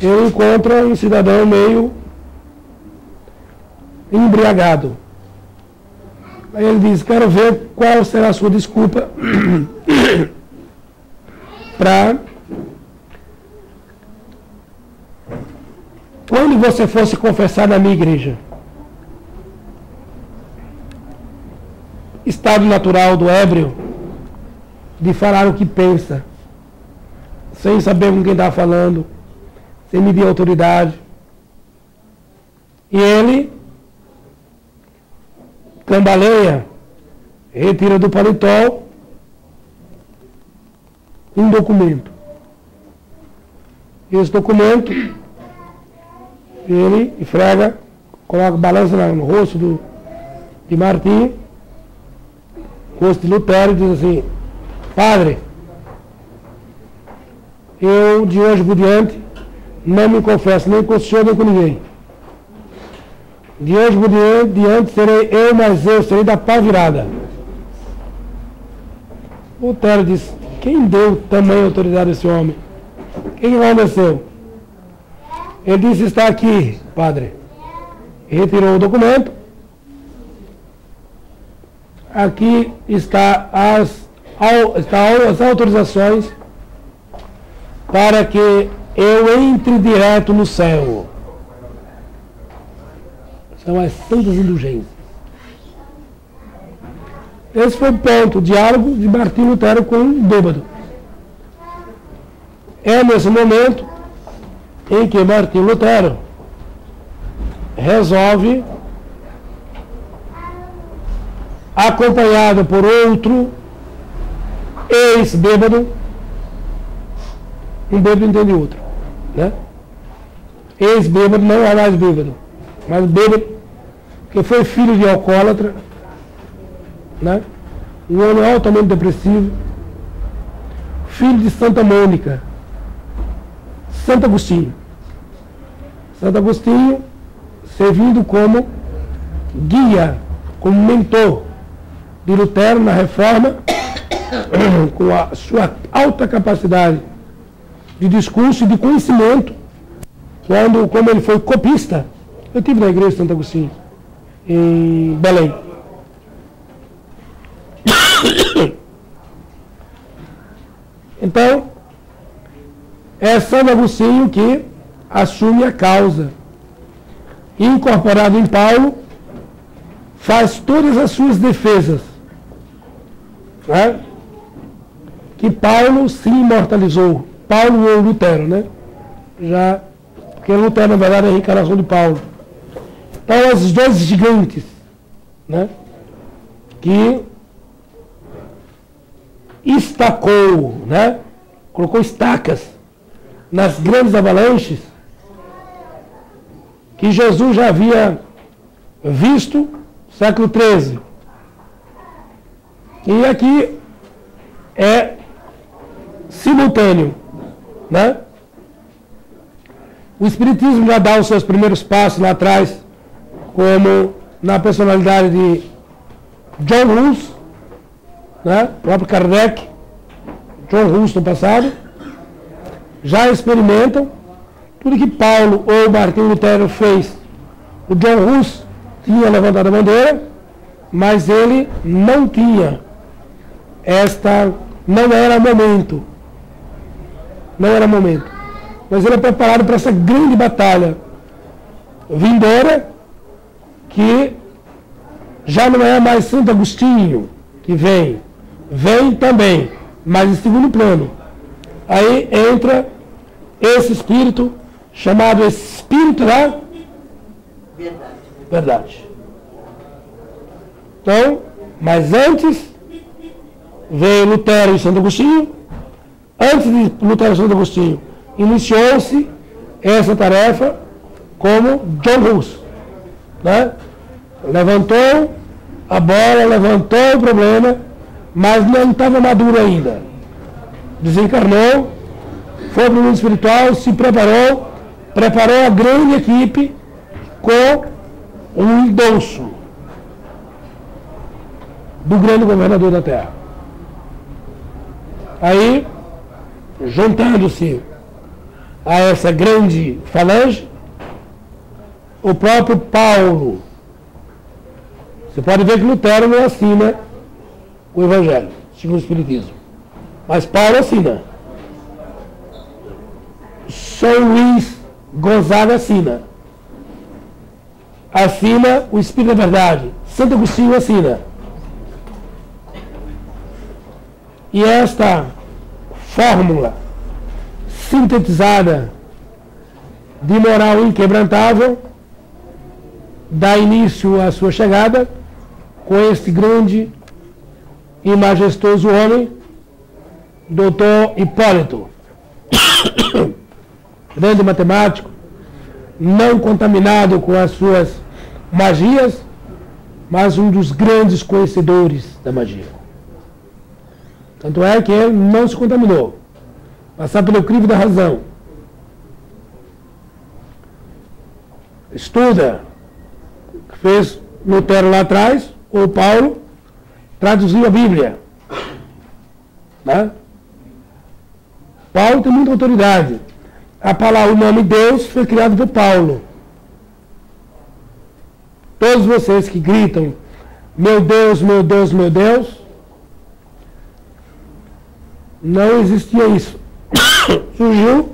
ele encontra um cidadão meio embriagado. Aí ele diz, quero ver qual será a sua desculpa para quando você fosse confessar na minha igreja. Estado natural do ébrio de falar o que pensa, sem saber com quem está falando, sem medir a autoridade. E ele cambaleia, retira do paletó um documento. Esse documento, ele esfrega, coloca, balança no rosto de Martim, rosto de Lutero, e diz assim, padre, eu de hoje por diante não me confesso nem com o senhor nem com ninguém. De hoje por diante serei eu, mas eu serei da pá virada. Lutero disse, quem deu tamanha autoridade a esse homem? O que aconteceu? Ele disse, está aqui, padre. Retirou o documento. Aqui está as autorizações para que eu entre direto no céu. São as santas indulgências. Esse foi o ponto, o diálogo de Martim Lutero com um bêbado. É nesse momento em que Martim Lutero resolve, acompanhado por outro ex-bêbado, um bêbado entende outro, né? Ex-bêbado não é mais bêbado, mas bêbado que foi filho de alcoólatra, né? Um homem altamente depressivo, filho de Santa Mônica, Santo Agostinho. Santo Agostinho servindo como guia, como mentor de Lutero na Reforma, com a sua alta capacidade de discurso e de conhecimento, como ele foi copista. Eu estive na igreja de Santo Agostinho, em Belém. Então, é Santo Agostinho que assume a causa. Incorporado em Paulo, faz todas as suas defesas, né? Que Paulo se imortalizou. Paulo ou Lutero, né? Já, porque Lutero, na verdade, é a reencarnação de Paulo. Então, os dois gigantes, né? Que estacou, né? Colocou estacas nas grandes avalanches que Jesus já havia visto no século XIII. E aqui é simultâneo, né? O Espiritismo já dá os seus primeiros passos lá atrás, como na personalidade de John Hus, né? O próprio Kardec, John Hus no passado, já experimentam tudo que Paulo ou Martinho Lutero fez. O John Hus tinha levantado a bandeira, mas ele não tinha não era momento. Não era momento. Mas ele é preparado para essa grande batalha vindoura, que já não é mais Santo Agostinho que vem também, mas em segundo plano. Aí entra esse espírito chamado Espírito da Verdade. Então, mas antes veio Lutero e Santo Agostinho. Antes de Lutero e Santo Agostinho, iniciou-se essa tarefa como John Hus, né? Levantou a bola, levantou o problema, mas não estava maduro ainda. Desencarnou, foi para o mundo espiritual, se preparou a grande equipe com um endosso do grande governador da Terra. Aí, juntando-se a essa grande falange, o próprio Paulo. Você pode ver que Lutero não assina o Evangelho, segundo o Espiritismo. Mas Paulo assina. São Luís Gonzaga assina. Assina o Espírito da Verdade. Santo Agostinho assina. E esta fórmula sintetizada de moral inquebrantável dá início à sua chegada com este grande e majestoso homem, Dr. Hipólito, grande matemático, não contaminado com as suas magias, mas um dos grandes conhecedores da magia. Tanto é que ele não se contaminou. Passar pelo crivo da razão. Estuda. Fez Lutero lá atrás, ou Paulo, traduziu a Bíblia. Né? Paulo tem muita autoridade. A palavra, o nome Deus, foi criado por Paulo. Todos vocês que gritam, meu Deus, meu Deus, meu Deus, não existia isso. Surgiu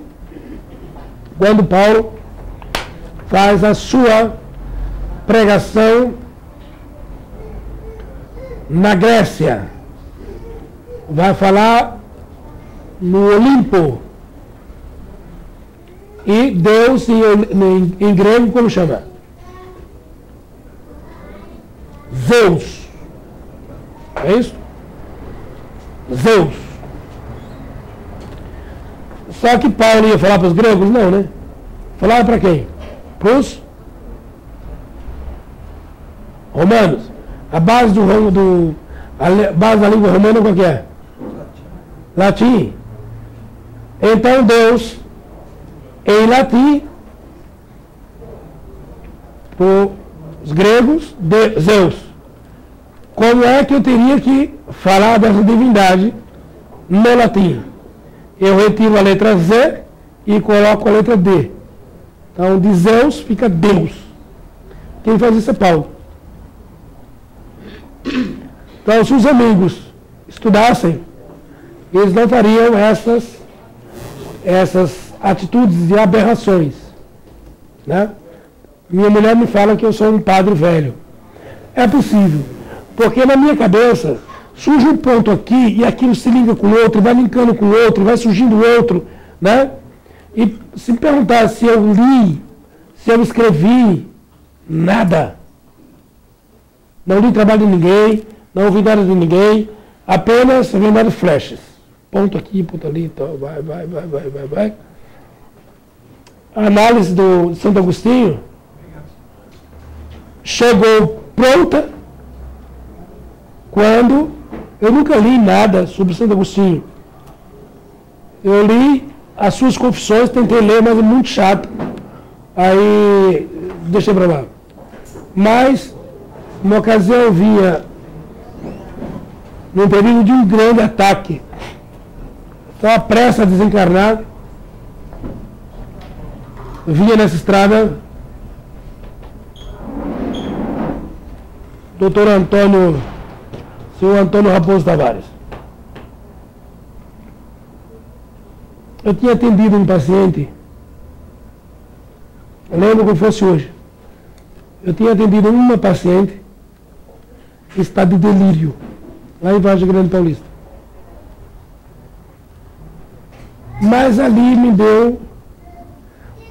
quando Paulo faz a sua pregação na Grécia. Vai falar no Olimpo. E Deus em grego como chama? Zeus. É isso? Zeus. Só que Paulo ia falar para os gregos? Não, né? Falava para quem? Para os romanos. A base base da língua romana qual que é? Latim. Então Deus, em latim, para os gregos, Zeus. Como é que eu teria que falar dessa divindade no latim? Eu retiro a letra Z e coloco a letra D. Então, de Zeus fica Deus. Quem faz isso é Paulo. Então, se os amigos estudassem, eles não fariam essas atitudes de aberrações. Né? Minha mulher me fala que eu sou um padre velho. É possível. Porque na minha cabeça surge um ponto aqui e aquilo se liga com o outro, vai linkando com o outro, vai surgindo outro, né? E se me perguntar se eu li, se eu escrevi, nada. Não li trabalho de ninguém, não ouvi nada de ninguém, apenas vendo flashes. Ponto aqui, ponto ali, então, vai. A análise de Santo Agostinho chegou pronta quando eu nunca li nada sobre Santo Agostinho. Eu li as suas confissões, tentei ler, mas é muito chato. Aí deixei para lá. Mas, uma ocasião eu via, num período de um grande ataque, estava prestes a desencarnar, vinha nessa estrada Dr. Senhor Antônio Raposo Tavares. Eu tinha atendido um paciente, eu lembro como fosse hoje. Eu tinha atendido uma paciente em estado de delírio, lá em Vargem Grande Paulista. Mas ali me deu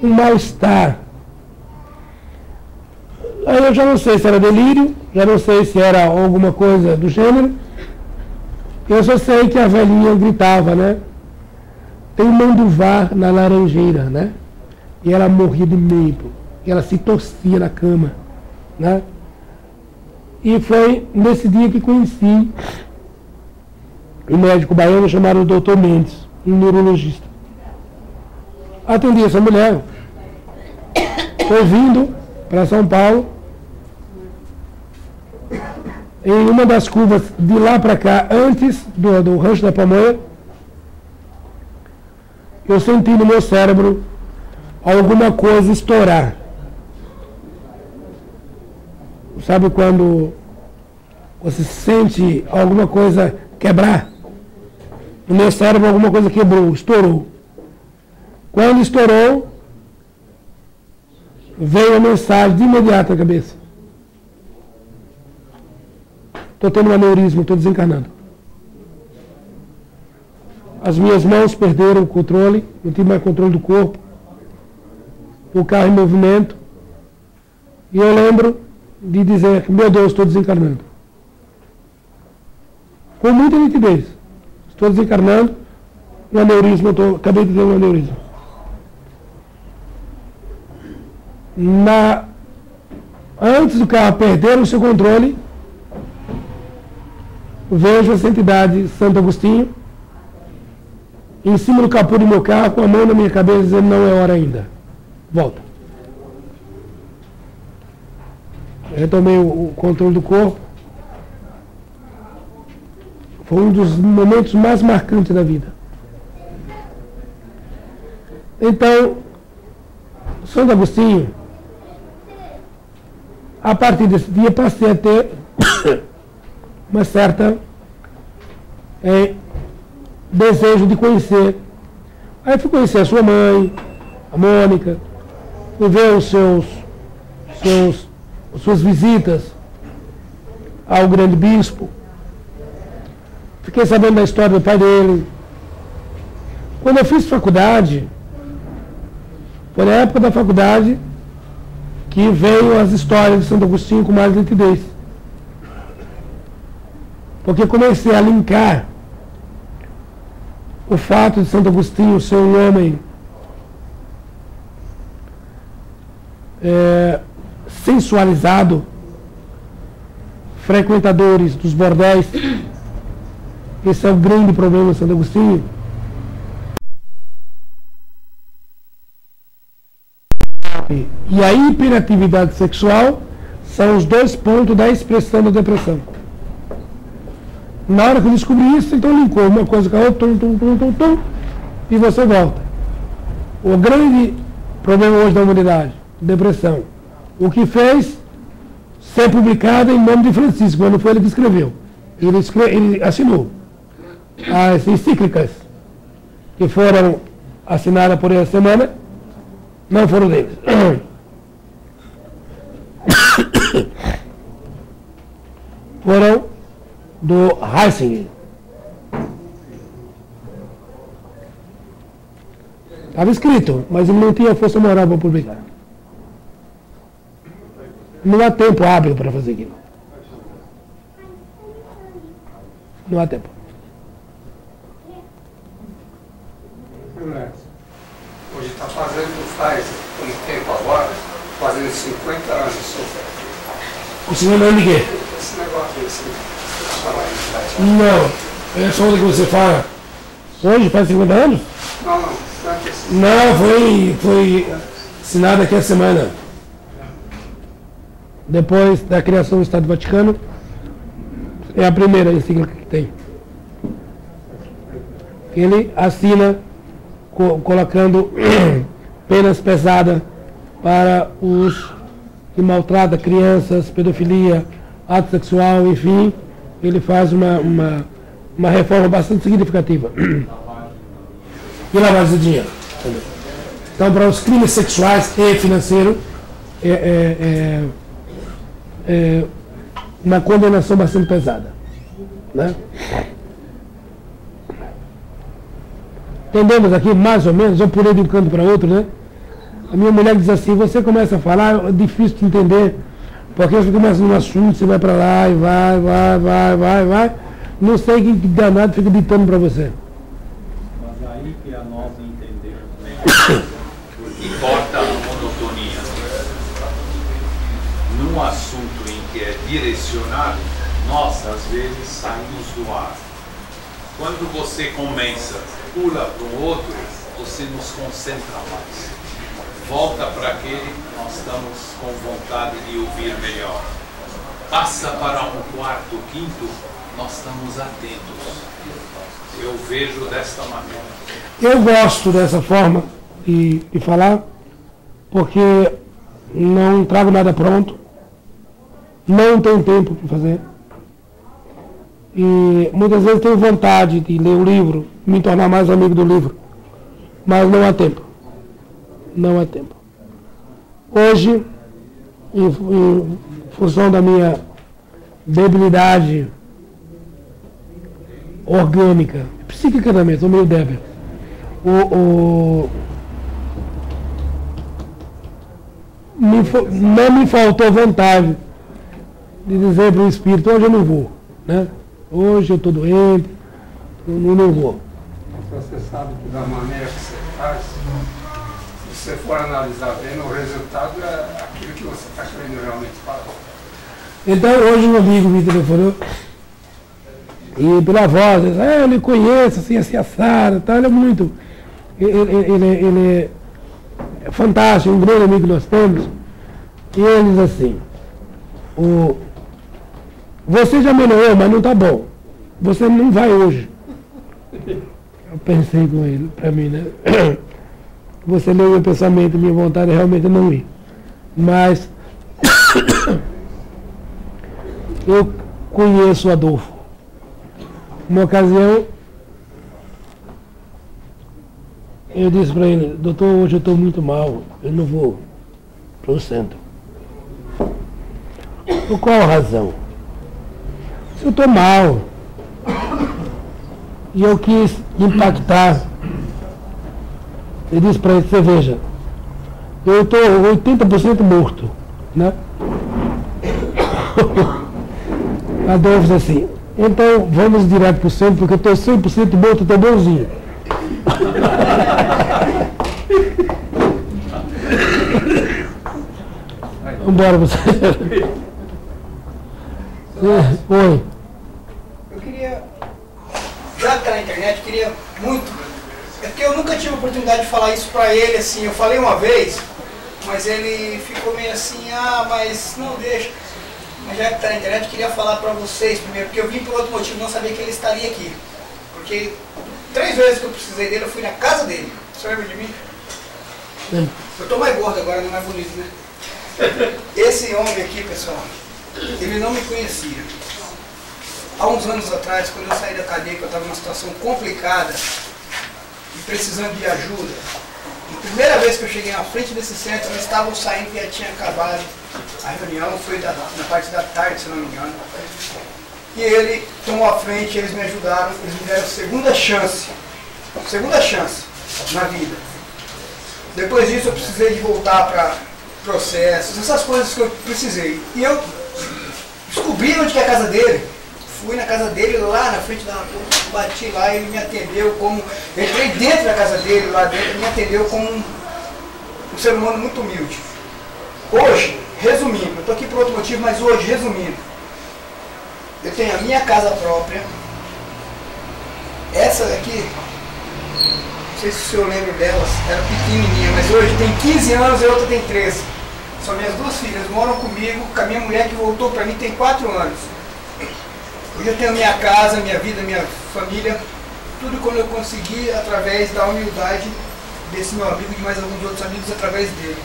um mal-estar. Aí eu já não sei se era delírio, já não sei se era alguma coisa do gênero. Eu só sei que a velhinha gritava, né? Tem manduvar na laranjeira, né? E ela morria de medo. E ela se torcia na cama, né? E foi nesse dia que conheci um médico baiano chamado Dr. Mendes, um neurologista. Atendi essa mulher. Estou vindo para São Paulo. Em uma das curvas de lá para cá, antes do Rancho da Pamonha, eu senti no meu cérebro alguma coisa estourar. Sabe quando você sente alguma coisa quebrar? No meu cérebro alguma coisa quebrou, estourou. Quando estourou, veio a mensagem de imediato à cabeça. Estou tendo um aneurisma, estou desencarnando. As minhas mãos perderam o controle, não tive mais controle do corpo. O carro em movimento. E eu lembro de dizer, meu Deus, estou desencarnando. Com muita nitidez. Estou desencarnando, um aneurisma, acabei de ter um aneurisma. Antes do carro perder o seu controle, vejo essa entidade Santo Agostinho em cima do capô do meu carro, com a mão na minha cabeça, dizendo, não é hora ainda. Volta. Eu retomei o controle do corpo. Foi um dos momentos mais marcantes da vida. Então, Santo Agostinho, a partir desse dia, passei a ter uma certa desejo de conhecer. Aí fui conhecer a sua mãe, a Mônica, fui ver suas visitas ao grande bispo. Fiquei sabendo da história do pai dele. Quando eu fiz faculdade, foi na época da faculdade que veio as histórias de Santo Agostinho com mais nitidez. Porque comecei a linkar o fato de Santo Agostinho ser um homem sensualizado, frequentadores dos bordéis, esse é o grande problema de Santo Agostinho. E a hiperatividade sexual são os dois pontos da expressão da depressão. Na hora que eu descobri isso, então linkou uma coisa com a outra, e você volta. O grande problema hoje da humanidade, depressão. O que fez ser publicado em nome de Francisco, mas não foi ele que escreveu. Ele assinou as encíclicas que foram assinadas por essa semana, não foram deles. Foram do Ratzinger. Estava escrito, mas ele não tinha força moral para publicar. Não há tempo hábil para fazer aquilo. Não há tempo. Hoje está faz um tempo agora, fazendo 50 anos sofrendo. O senhor não é de quê? Esse negócio desse. Não, é só onde que você fala. Hoje faz 50 anos? Não, antes. Não, foi assinado aqui a semana. Depois da criação do Estado Vaticano, é a primeira encíclica que tem. Ele assina colocando penas pesadas para os que maltratam crianças, pedofilia, ato sexual, enfim. Ele faz uma reforma bastante significativa. E lavagem de dinheiro também. Então, para os crimes sexuais e financeiros, uma condenação bastante pesada, né? Entendemos aqui, mais ou menos, eu pulei de um canto para outro, né? A minha mulher diz assim, você começa a falar, é difícil de entender, porque você começa num assunto, você vai para lá e vai, não sei que danado fica ditando para você. Mas aí que a nós entendemos melhor o que importa a monotonia. Num assunto em que é direcionado, nós às vezes saímos do ar. Quando você começa, pula para um outro, você nos concentra mais. Volta para aquele que nós estamos com vontade de ouvir melhor. Passa para um quarto, quinto, nós estamos atentos. Eu vejo desta maneira. Eu gosto dessa forma de falar, porque não trago nada pronto, não tenho tempo para fazer. E muitas vezes tenho vontade de ler o livro, me tornar mais amigo do livro, mas não há tempo. Não há tempo. Hoje, em função da minha debilidade orgânica, psíquica também, sou meio débil, não me faltou vontade de dizer para o Espírito, hoje eu não vou, né? Hoje eu estou doente, não vou. Você sabe que da maneira que você faz, se você for analisar bem, o resultado é aquilo que você está querendo realmente falar. Então hoje um amigo me telefonou e pela voz, eu lhe conheço, assim assado, tá? Ele é muito. Ele é fantástico, um grande amigo que nós temos. E ele diz assim, você já melhorou, mas não está bom. Você não vai hoje. Eu pensei com ele, para mim, né? Você leu meu pensamento, minha vontade é realmente não ir. Mas eu conheço o Adolfo. Uma ocasião, eu disse para ele, doutor, hoje eu estou muito mal, eu não vou para o centro. Por qual razão? Eu estou mal. E eu quis impactar. Eu disse para ele, você veja, eu estou 80% morto, né? Adolfo disse assim, então vamos direto para o centro, porque eu estou 100% morto, estou bonzinho. Vambora, você. Oi. Eu queria, já que tá na internet, eu queria muito, é porque eu nunca tive a oportunidade de falar isso pra ele, assim, eu falei uma vez, mas ele ficou meio assim, mas não deixa. Mas já que tá na internet, eu queria falar pra vocês primeiro, porque eu vim por outro motivo, não sabia que ele estaria aqui. Porque 3 vezes que eu precisei dele, eu fui na casa dele. Você lembra de mim? Eu tô mais gordo agora, não é mais bonito, né? Esse homem aqui, pessoal, ele não me conhecia. Há uns anos atrás, quando eu saí da cadeia, que eu estava numa situação complicada e precisando de ajuda, a primeira vez que eu cheguei na frente desse centro, eles estavam saindo e já tinha acabado. A reunião foi na parte da tarde, se não me engano. E ele tomou a frente, eles me ajudaram, eles me deram segunda chance na vida. Depois disso eu precisei de voltar para processos, essas coisas que eu precisei. E eu descobri onde que é a casa dele. Fui na casa dele lá na frente da rua, bati lá, ele me atendeu como... Entrei dentro da casa dele, lá dentro, ele me atendeu como um ser humano muito humilde. Hoje, resumindo, eu estou aqui por outro motivo, mas hoje, resumindo, eu tenho a minha casa própria. Essa daqui, não sei se o senhor lembra delas, era pequenininha, mas hoje tem 15 anos e a outra tem 13. São minhas 2 filhas, moram comigo, com a minha mulher que voltou para mim tem 4 anos. Hoje eu tenho a minha casa, minha vida, minha família, tudo quando eu consegui através da humildade desse meu amigo e de mais alguns outros amigos através dele.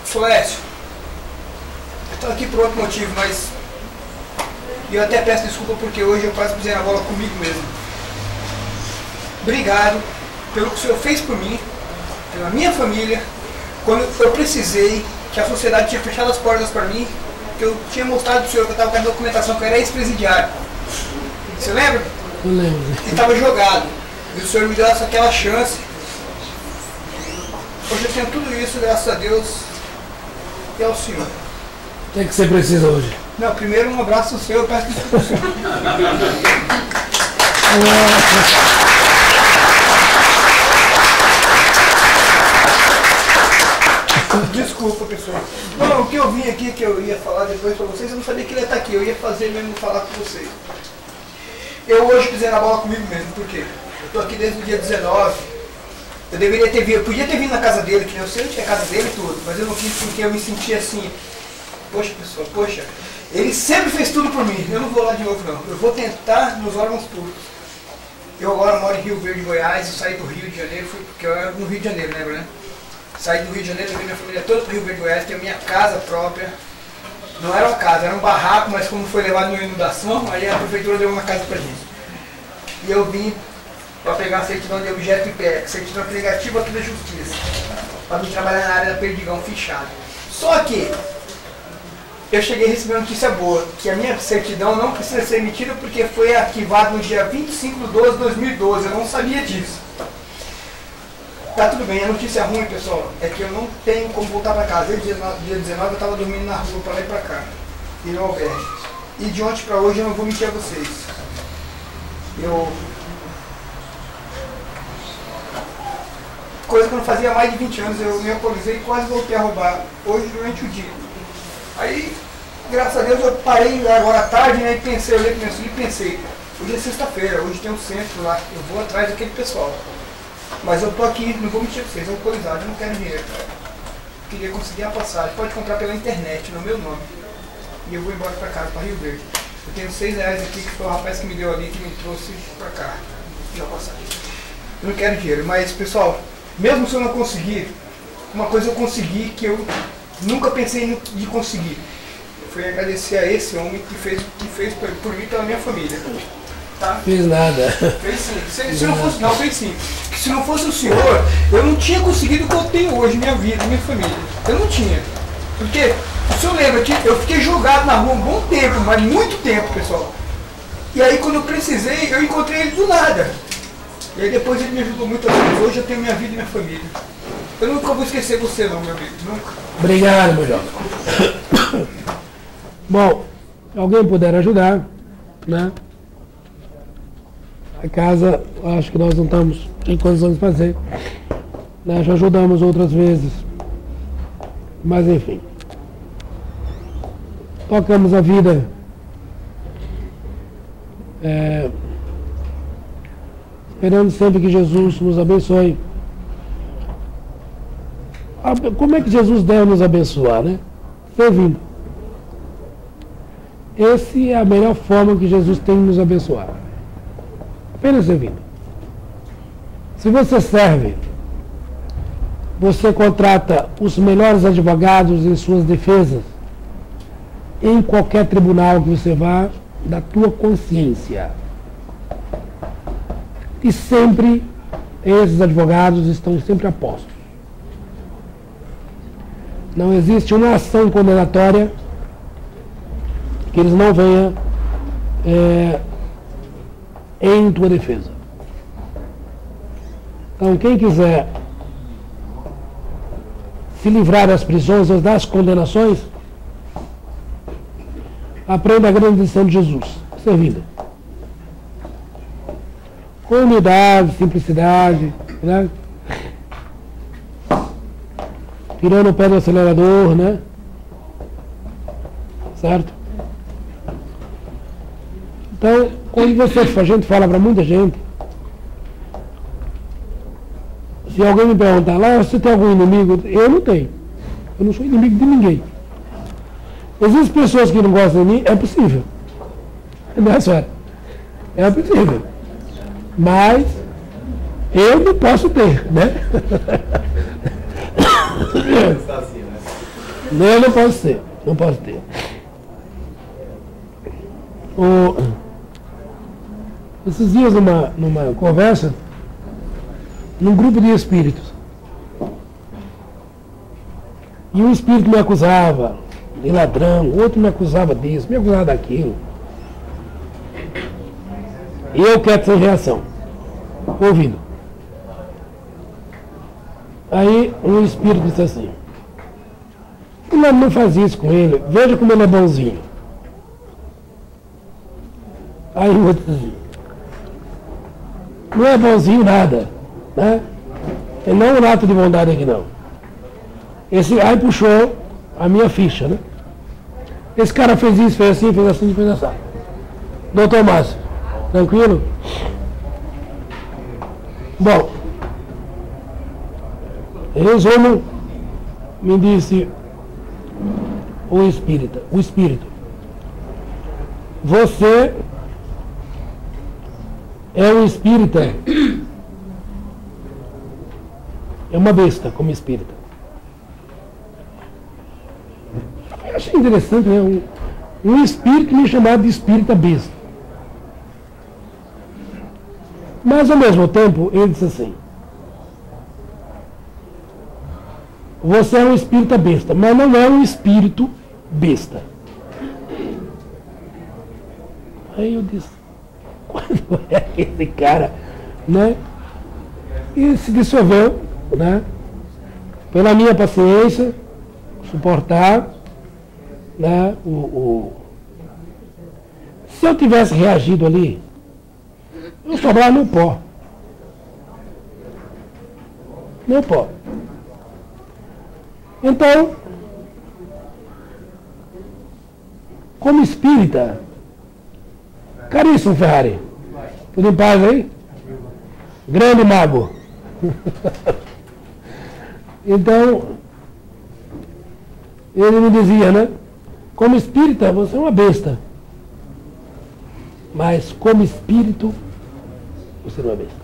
Solécio, eu estou aqui por outro motivo, mas eu até peço desculpa porque hoje eu quase pisei na bola comigo mesmo. Obrigado pelo que o senhor fez por mim, pela minha família, quando eu precisei, que a sociedade tinha fechado as portas para mim, que eu tinha mostrado para o senhor que eu estava com a documentação, que eu era ex-presidiário. Você lembra? Eu lembro. E estava jogado. E o senhor me deu aquela chance. Hoje eu tenho tudo isso, graças a Deus e ao senhor. O que é que você precisa hoje? Não, primeiro um abraço seu, eu peço desculpa ao senhor. Desculpa, pessoal. Não, o que eu vim aqui, que eu ia falar depois pra vocês, eu não sabia que ele ia estar aqui, eu ia fazer mesmo falar com vocês. Eu hoje pisei na bola comigo mesmo, por quê? Eu tô aqui desde o dia 19, eu deveria ter vindo, eu podia ter vindo na casa dele, que eu sei onde é a casa dele e tudo, mas eu não quis porque eu me sentia assim, poxa pessoal, poxa, ele sempre fez tudo por mim, eu não vou lá de novo não, eu vou tentar nos órgãos públicos. Eu agora moro em Rio Verde, Goiás, eu saí do Rio de Janeiro, porque eu era no Rio de Janeiro, lembra, né? Saí do Rio de Janeiro, levei minha família toda para o Rio Verde, Goiás, tenho minha casa própria. Não era uma casa, era um barraco, mas como foi levado numa inundação, aí a prefeitura deu uma casa pra gente. E eu vim para pegar a certidão de objeto IPEC, certidão negativa aqui da Justiça, para vir trabalhar na área da Perdigão fechada. Só que eu cheguei a receber uma notícia boa, que a minha certidão não precisa ser emitida porque foi arquivada no dia 25/12/2012, eu não sabia disso. Tá tudo bem, a notícia ruim, pessoal, é que eu não tenho como voltar para casa. Desde dia 19 eu estava dormindo na rua para lá e para cá, e no albergue. E de ontem para hoje eu não vou mentir a vocês. Coisa que eu não fazia há mais de 20 anos, eu me alcoolizei e quase voltei a roubar, hoje durante o dia. Aí, graças a Deus, eu parei agora à tarde, né, e pensei, olhei para e pensei, hoje é sexta-feira, hoje tem um centro lá, eu vou atrás daquele pessoal. Mas eu tô aqui, não vou mentir pra vocês, alcoolizado, eu não quero dinheiro. Queria conseguir a passagem, pode comprar pela internet, no meu nome. E eu vou embora pra casa, pra Rio Verde. Eu tenho R$6 aqui, que foi o rapaz que me deu ali, que me trouxe pra cá. E a passagem. Eu não quero dinheiro, mas pessoal, mesmo se eu não conseguir, uma coisa eu consegui que eu nunca pensei de conseguir. Foi agradecer a esse homem que fez por mim e pela minha família. Tá? Fiz nada. Fez sim. Se não fosse, não, fez sim. Se não fosse o senhor, eu não tinha conseguido o que eu tenho hoje, minha vida, minha família. Eu não tinha. Porque, o senhor lembra que eu fiquei jogado na rua um bom tempo, mas muito tempo, pessoal. E aí quando eu precisei, eu encontrei ele do nada. E aí depois ele me ajudou muito. Hoje eu tenho minha vida e minha família. Eu nunca vou esquecer você não, meu amigo. Nunca. Obrigado, meu jovem. Bom, se alguém puder ajudar, né? A casa, acho que nós não estamos em condições de fazer. Né? Já ajudamos outras vezes. Mas enfim. Tocamos a vida. Esperando sempre que Jesus nos abençoe. Como é que Jesus deve nos abençoar, né? Servindo. Essa é a melhor forma que Jesus tem de nos abençoar. Apenas servindo. Se você serve, você contrata os melhores advogados em suas defesas, em qualquer tribunal que você vá, da tua consciência. E sempre, esses advogados estão sempre a postos. Não existe uma ação condenatória que eles não venham em tua defesa. Então, quem quiser se livrar das prisões ou das condenações, aprenda a grande lição de Jesus, servindo. Com humildade, simplicidade, né? Tirando o pé do acelerador, né? Certo? Então, quando a gente fala para muita gente, se alguém me perguntar, lá, você tem algum inimigo? Eu não tenho. Eu não sou inimigo de ninguém. Existem pessoas que não gostam de mim? É possível. Não é sério. É possível. Mas eu não posso ter, né? Eu não posso ter. Não posso ter. Esses dias numa conversa, num grupo de espíritos, e um espírito me acusava de ladrão, outro me acusava disso, me acusava daquilo. E eu quieto sem reação, ouvindo. Aí um espírito disse assim, não faz isso com ele, veja como ele é bonzinho. Aí o outro disse assim, não é bonzinho nada, né? Ele não é um ato de bondade aqui não. Aí puxou a minha ficha, né? Esse cara fez isso, fez assim, fez assim, fez assim. Doutor Márcio, tranquilo? Bom, em resumo, me disse o espírito, você é um espírita, é uma besta como espírita. Eu achei interessante, né? Um espírito me chamar de espírita besta. Mas ao mesmo tempo ele disse assim, você é um espírita besta, mas não é um espírito besta. Aí eu disse, quando é que esse cara, né? E se dissolveu, né? Pela minha paciência, suportar, né? Se eu tivesse reagido ali, eu sobrava no pó. No pó. Então, como espírita, caríssimo Ferrari, tudo em paz aí? Grande mago. Então, ele me dizia, né? Como espírita, você é uma besta. Mas como espírito, você não é besta.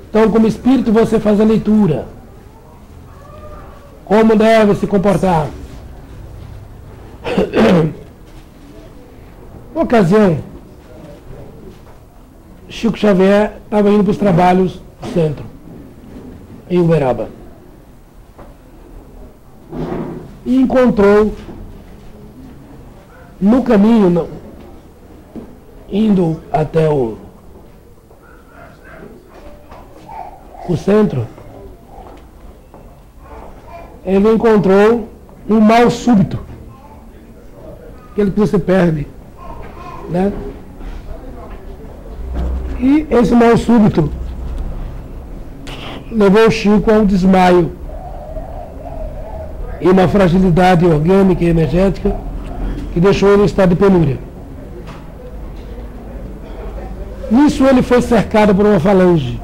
Então, como espírito, você faz a leitura. Como deve se comportar. Uma ocasião, Chico Xavier estava indo para os trabalhos do centro, em Uberaba. E encontrou, no caminho, indo até o centro, ele encontrou um mal súbito, aquele que você perde, né? E esse mal súbito levou o Chico a um desmaio e uma fragilidade orgânica e energética que deixou ele em estado de penúria. Nisso ele foi cercado por uma falange.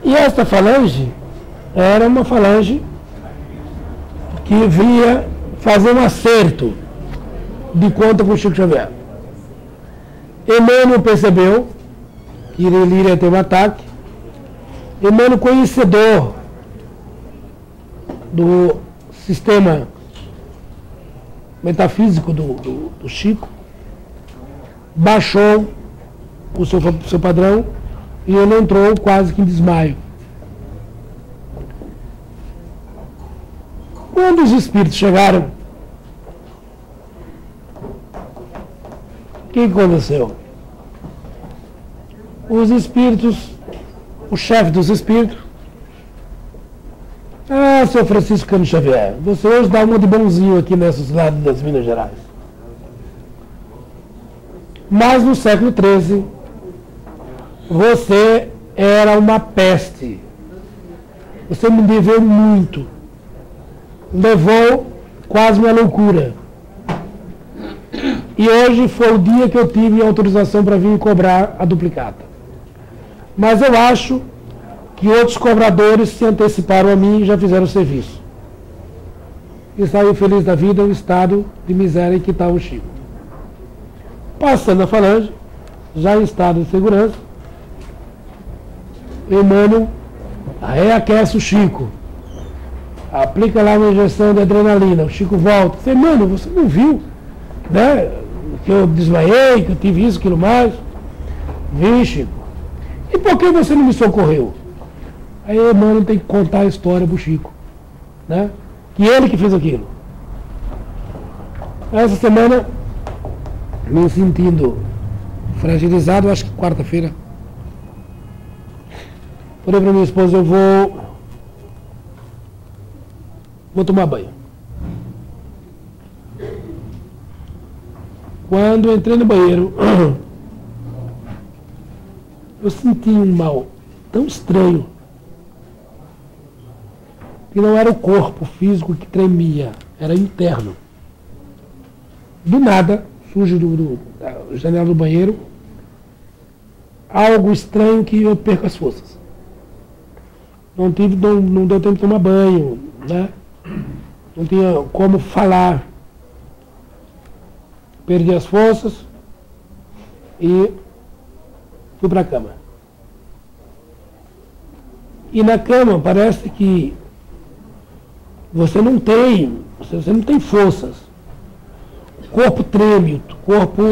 E esta falange era uma falange que vinha fazer um acerto de conta com o Chico Xavier. Emmanuel percebeu que ele iria ter um ataque. Emmanuel, conhecedor do sistema metafísico do Chico, baixou o seu padrão e ele entrou quase que em desmaio. Quando os espíritos chegaram, o que aconteceu? Os espíritos, o chefe dos espíritos, seu Francisco Cândido Xavier, você hoje dá uma de bonzinho aqui nesses lados das Minas Gerais. Mas no século XIII, você era uma peste. Você me deveu muito. Levou quase uma loucura. E hoje foi o dia que eu tive autorização para vir cobrar a duplicata. Mas eu acho que outros cobradores se anteciparam a mim e já fizeram o serviço. E saiu feliz da vida o estado de miséria em que está o Chico. Passando a falange, já em estado de segurança, Emmanuel reaquece o Chico. Aplica lá uma injeção de adrenalina. O Chico volta. Diz, Emmanuel, você não viu, né? Que eu desmaiei, que eu tive isso, aquilo mais. Vi, Chico. E por que você não me socorreu? Aí Emmanuel tem que contar a história pro Chico, né? Que ele que fez aquilo. Essa semana, me sentindo fragilizado, acho que quarta-feira, falei para minha esposa, eu vou tomar banho. Quando eu entrei no banheiro, eu senti um mal tão estranho que não era o corpo físico que tremia, era interno. Do nada, surge da janela do banheiro algo estranho que eu perco as forças. Não deu tempo de tomar banho, né? Não tinha como falar. Perdi as forças e fui para a cama. E na cama parece que você não tem forças. O corpo treme, o corpo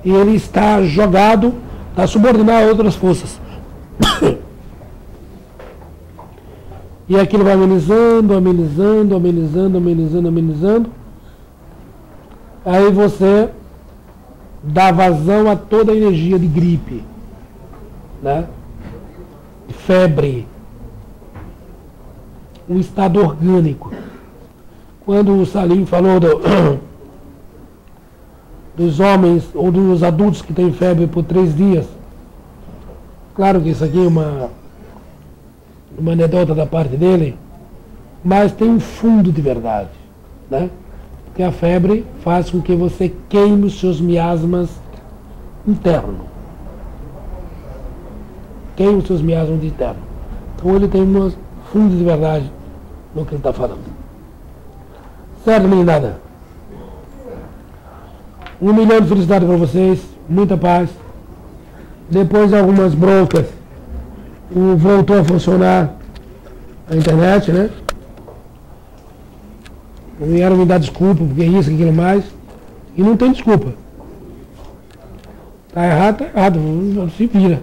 ele está jogado, está subordinado a outras forças. E aquilo vai amenizando. Aí você dá vazão a toda a energia de gripe, né? Febre, um estado orgânico. Quando o Salim falou dos homens ou dos adultos que têm febre por 3 dias, claro que isso aqui é uma anedota da parte dele, mas tem um fundo de verdade, né? Porque a febre faz com que você queime os seus miasmas internos. Queime os seus miasmas internos. Então ele tem um fundo de verdade no que ele está falando. Certo, meninada? 1 milhão de felicidade para vocês, muita paz. Depois de algumas broncas, voltou a funcionar a internet, né? Vieram me dar desculpa, porque isso, aquilo mais. E não tem desculpa. Tá errado, se vira.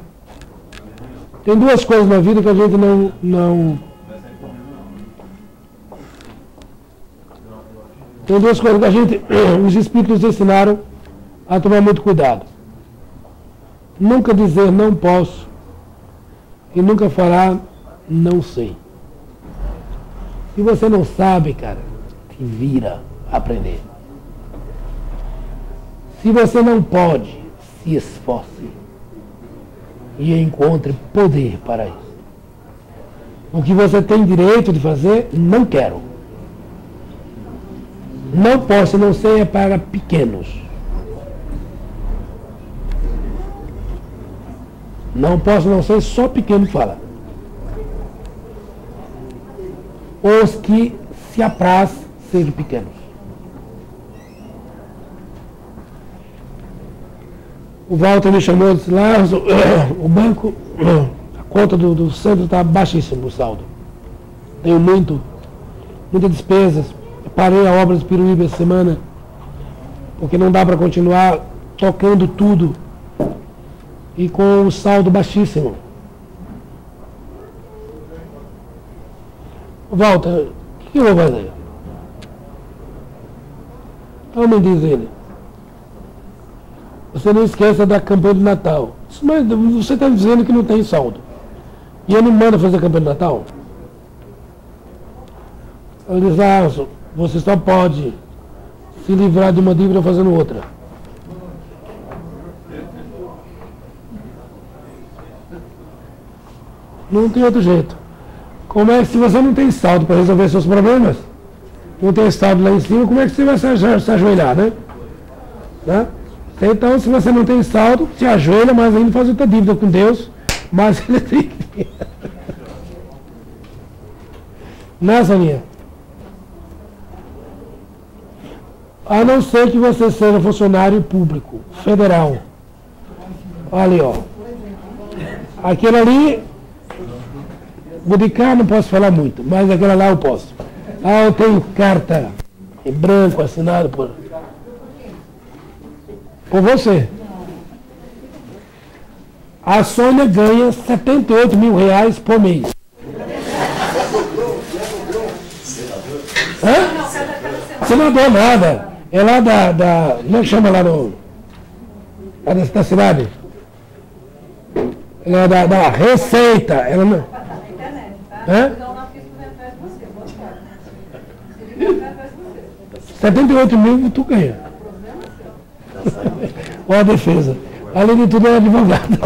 Tem 2 coisas na vida que a gente não... Tem 2 coisas que os espíritos ensinaram a tomar muito cuidado. Nunca dizer não posso e nunca falar não sei. Se você não sabe, cara, que vira aprender. Se você não pode, se esforce e encontre poder para isso. O que você tem direito de fazer, não quero. Não posso, não sei, é para pequenos. Não posso, não sei, só pequeno fala. Os que se apraz ser pequenos. O Walter me chamou e disse, lá, o banco, a conta do centro está baixíssimo, o saldo. Tenho muitas despesas. Parei a obra de Piruíba essa semana, porque não dá para continuar tocando tudo e com o saldo baixíssimo. Walter, o que eu vou fazer? Então me diz ele, você não esqueça da campanha de Natal. Mas você está dizendo que não tem saldo. E eu não mando fazer campanha de Natal? Eu disse, você só pode se livrar de uma dívida fazendo outra. Não tem outro jeito. Como é que se você não tem saldo para resolver seus problemas, não tem saldo lá em cima, como é que você vai se ajoelhar, né? Então, se você não tem saldo, se ajoelha, mas ainda faz outra dívida com Deus, mas ele tem. Né, Soninha? A não ser que você seja funcionário público, federal. Olha ali, ó. Aquele ali, o de cá não posso falar muito, mas aquela lá eu posso. Eu tenho carta em branco assinado por você. A Sônia ganha 78 mil reais por mês. Hã? Senador nada. É lá da como é que chama lá no... Lá da cidade? Ela é da Receita. Ela não... Hã? 78 mil tu ganha. Olha a defesa. Além de tudo, é advogado.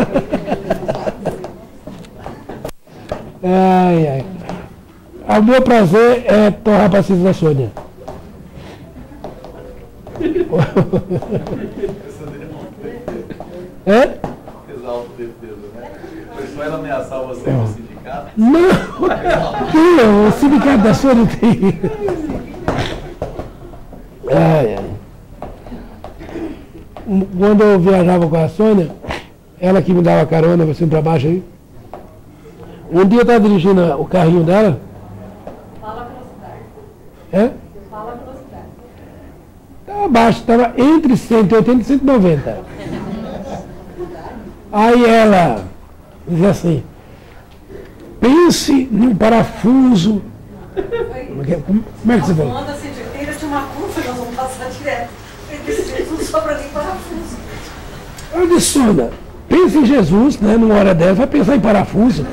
Ai, ai. O meu prazer é torrar a paciência da Sônia. É? Exalto defesa, né? Foi só ela ameaçar você no sindicato? Não, o sindicato da Sônia tem. Ai, ai. Quando eu viajava com a Sônia, ela que me dava carona, assim pra baixo aí. Um dia eu estava dirigindo o carrinho dela. Fala a velocidade. É? Fala a velocidade. Estava baixo, estava entre 180 e 190. Aí ela dizia assim, pense num parafuso. Como é que você falou? Quando a 180 tinha uma curva, nós vamos passar direto. Ele disse, tudo só para mim parafuso. Eu disse, Sônia, pense em Jesus, né? Numa hora dessa, vai pensar em parafuso.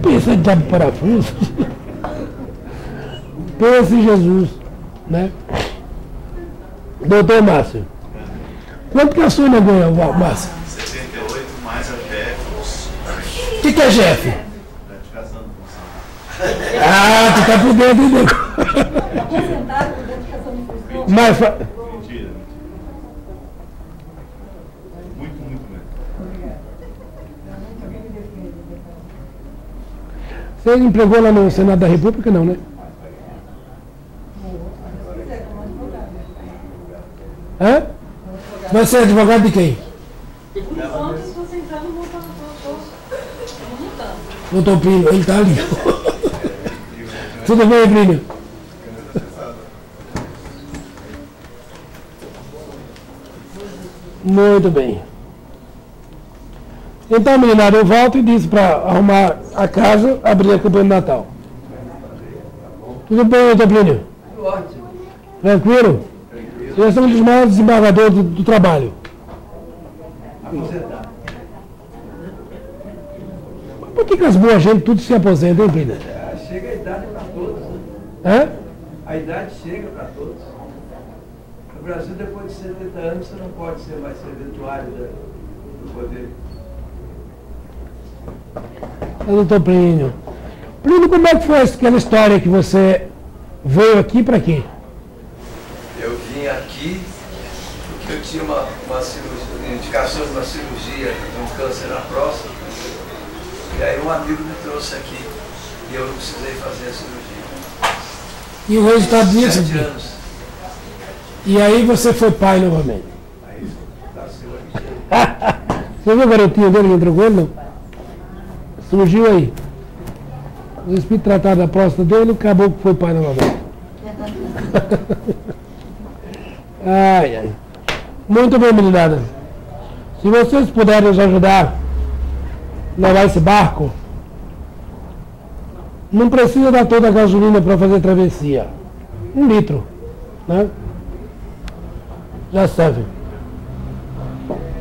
Pensa em diabo parafuso. Pensa em Jesus, né? Doutor Márcio, quanto que a Sônia ganha, Márcio? 78 mais a GEF. O que é Jeff? Gratificação de função. Ah, tu tá por dentro, hein, nego? Aposentado por dentro de casa no função. Mas, Mentira. Muito mesmo. você empregou lá no Senado da República, não, né? Hã? Você é advogado de quem? Enquanto se você entrar no montão, Doutor Plínio, ele tá ali. Tudo bem, Plínio? Muito bem. Então, meninada, eu volto e disse para arrumar a casa, abrir a campanha de Natal. Tudo bem, doutor Plínio? Ótimo. Tranquilo? Vocês são um dos maiores desembargadores do trabalho. aposentar. Por que as boas gente tudo se aposentam, hein, Plínio? Chega a idade para todos, né? Hã? A idade chega para todos. No Brasil, depois de 70 anos, você não pode ser mais serventuário do poder. Doutor Plínio. Plínio, como é que foi aquela história que você veio aqui para quê? Eu vim aqui porque eu tinha uma indicação de uma cirurgia de um câncer na próstata. E aí um amigo me trouxe aqui e eu não precisei fazer a cirurgia. E o resultado disso? 7 anos. E aí você foi pai novamente. Aí nasceu a Michelle. Você viu a garotinha dele que entrou com ele, não? Surgiu aí. Os espíritos trataram da próstata dele, acabou que foi pai novamente. Ai, ai. Muito bem, meninada. Se vocês puderem nos ajudar a levar esse barco, não precisa dar toda a gasolina para fazer travessia. 1 litro, né? Já serve.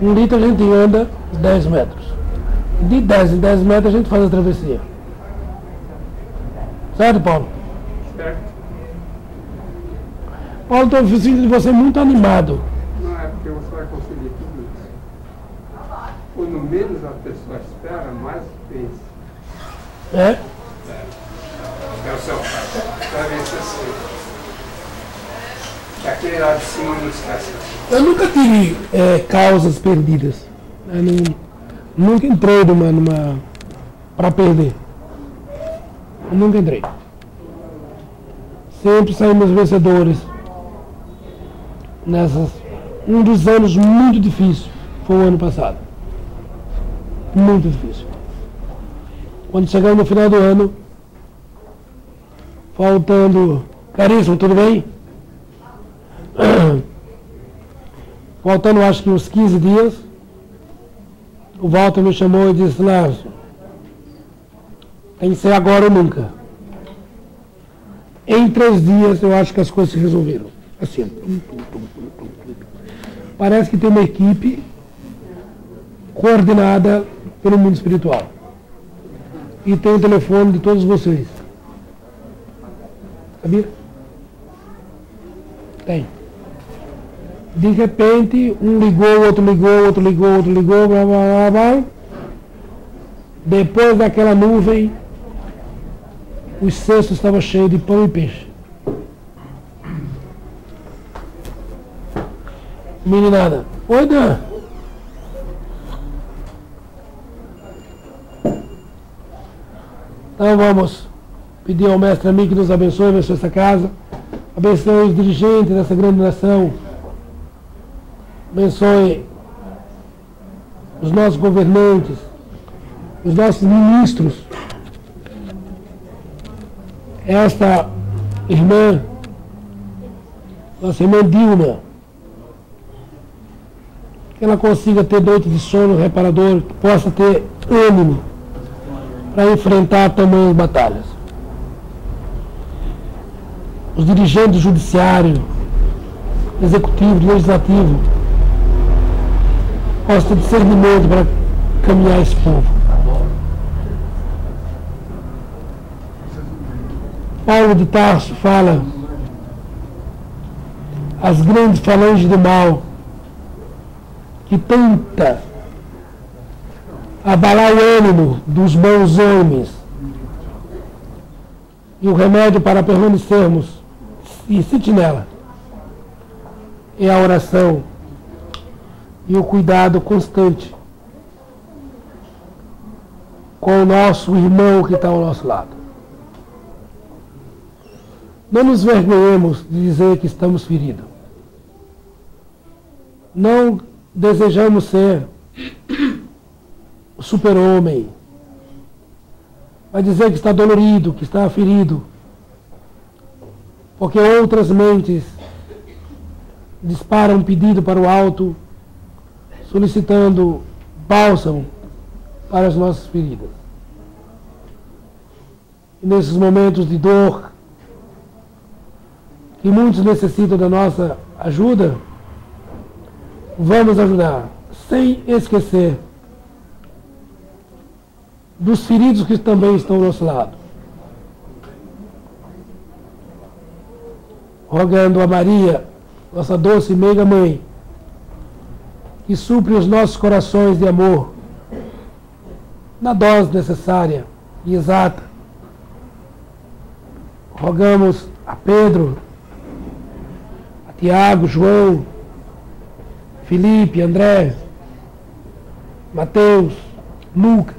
1 litro a gente anda 10 metros. De 10 em 10 metros a gente faz a travessia. Certo, Paulo? Certo? Paulo, estou sentindo de você muito animado. Não é porque você vai conseguir tudo isso. Quando menos a pessoa espera, mais pensa. É? É o seu pai. Vai ver se assim. Que aquele lá de cima não esquece. Eu nunca tive causas perdidas. Eu nunca entrei numa para perder. Eu nunca entrei. Sempre saímos vencedores. Um dos anos muito difícil foi o ano passado. Muito difícil. Quando chegamos no final do ano, faltando... Caríssimo, tudo bem? Faltando acho que uns 15 dias, o Walter me chamou e disse: Lázaro, tem que ser agora ou nunca. Em 3 dias eu acho que as coisas se resolveram. Assim. Parece que tem uma equipe coordenada pelo mundo espiritual. E tem o telefone de todos vocês. Sabia? Tem. De repente, um ligou, outro ligou, outro ligou, outro ligou, blá, blá, blá, blá. Depois daquela nuvem, os cestos estavam cheios de pão e peixe. Meninada. Oi, Dan. Então vamos pedir ao mestre amigo que nos abençoe essa casa. Abençoe os dirigentes dessa grande nação. Abençoe os nossos governantes, os nossos ministros. Esta irmã, nossa irmã Dilma, que ela consiga ter noite de sono reparador, que possa ter ânimo para enfrentar tamanhas batalhas. Os dirigentes do judiciário, executivo, legislativo, possam ter discernimento para caminhar esse povo. Paulo de Tarso fala: as grandes falanges do mal que tenta abalar o ânimo dos bons homens, e o remédio para permanecermos e sentinela é a oração e o cuidado constante com o nosso irmão que está ao nosso lado. Não nos vergonhemos de dizer que estamos feridos. Não desejamos ser o super-homem. Vai dizer que está dolorido, que está ferido. Porque outras mentes disparam um pedido para o alto, solicitando bálsamo para as nossas feridas. E nesses momentos de dor, que muitos necessitam da nossa ajuda, vamos ajudar, sem esquecer dos feridos que também estão ao nosso lado. Rogando a Maria, nossa doce e meiga mãe, que supre os nossos corações de amor na dose necessária e exata. Rogamos a Pedro, a Tiago, João, Felipe, André, Mateus, Lucas,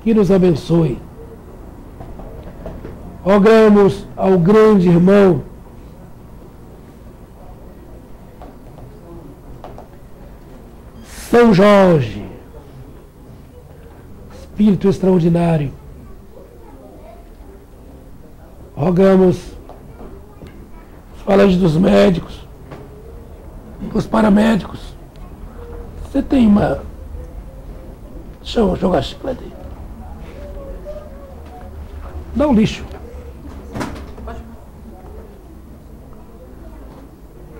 que nos abençoe. Rogamos ao grande irmão São Jorge, Espírito extraordinário. Rogamos os falantes dos médicos, dos paramédicos. Você tem uma... Deixa eu jogar chiclete aí. Dá um lixo.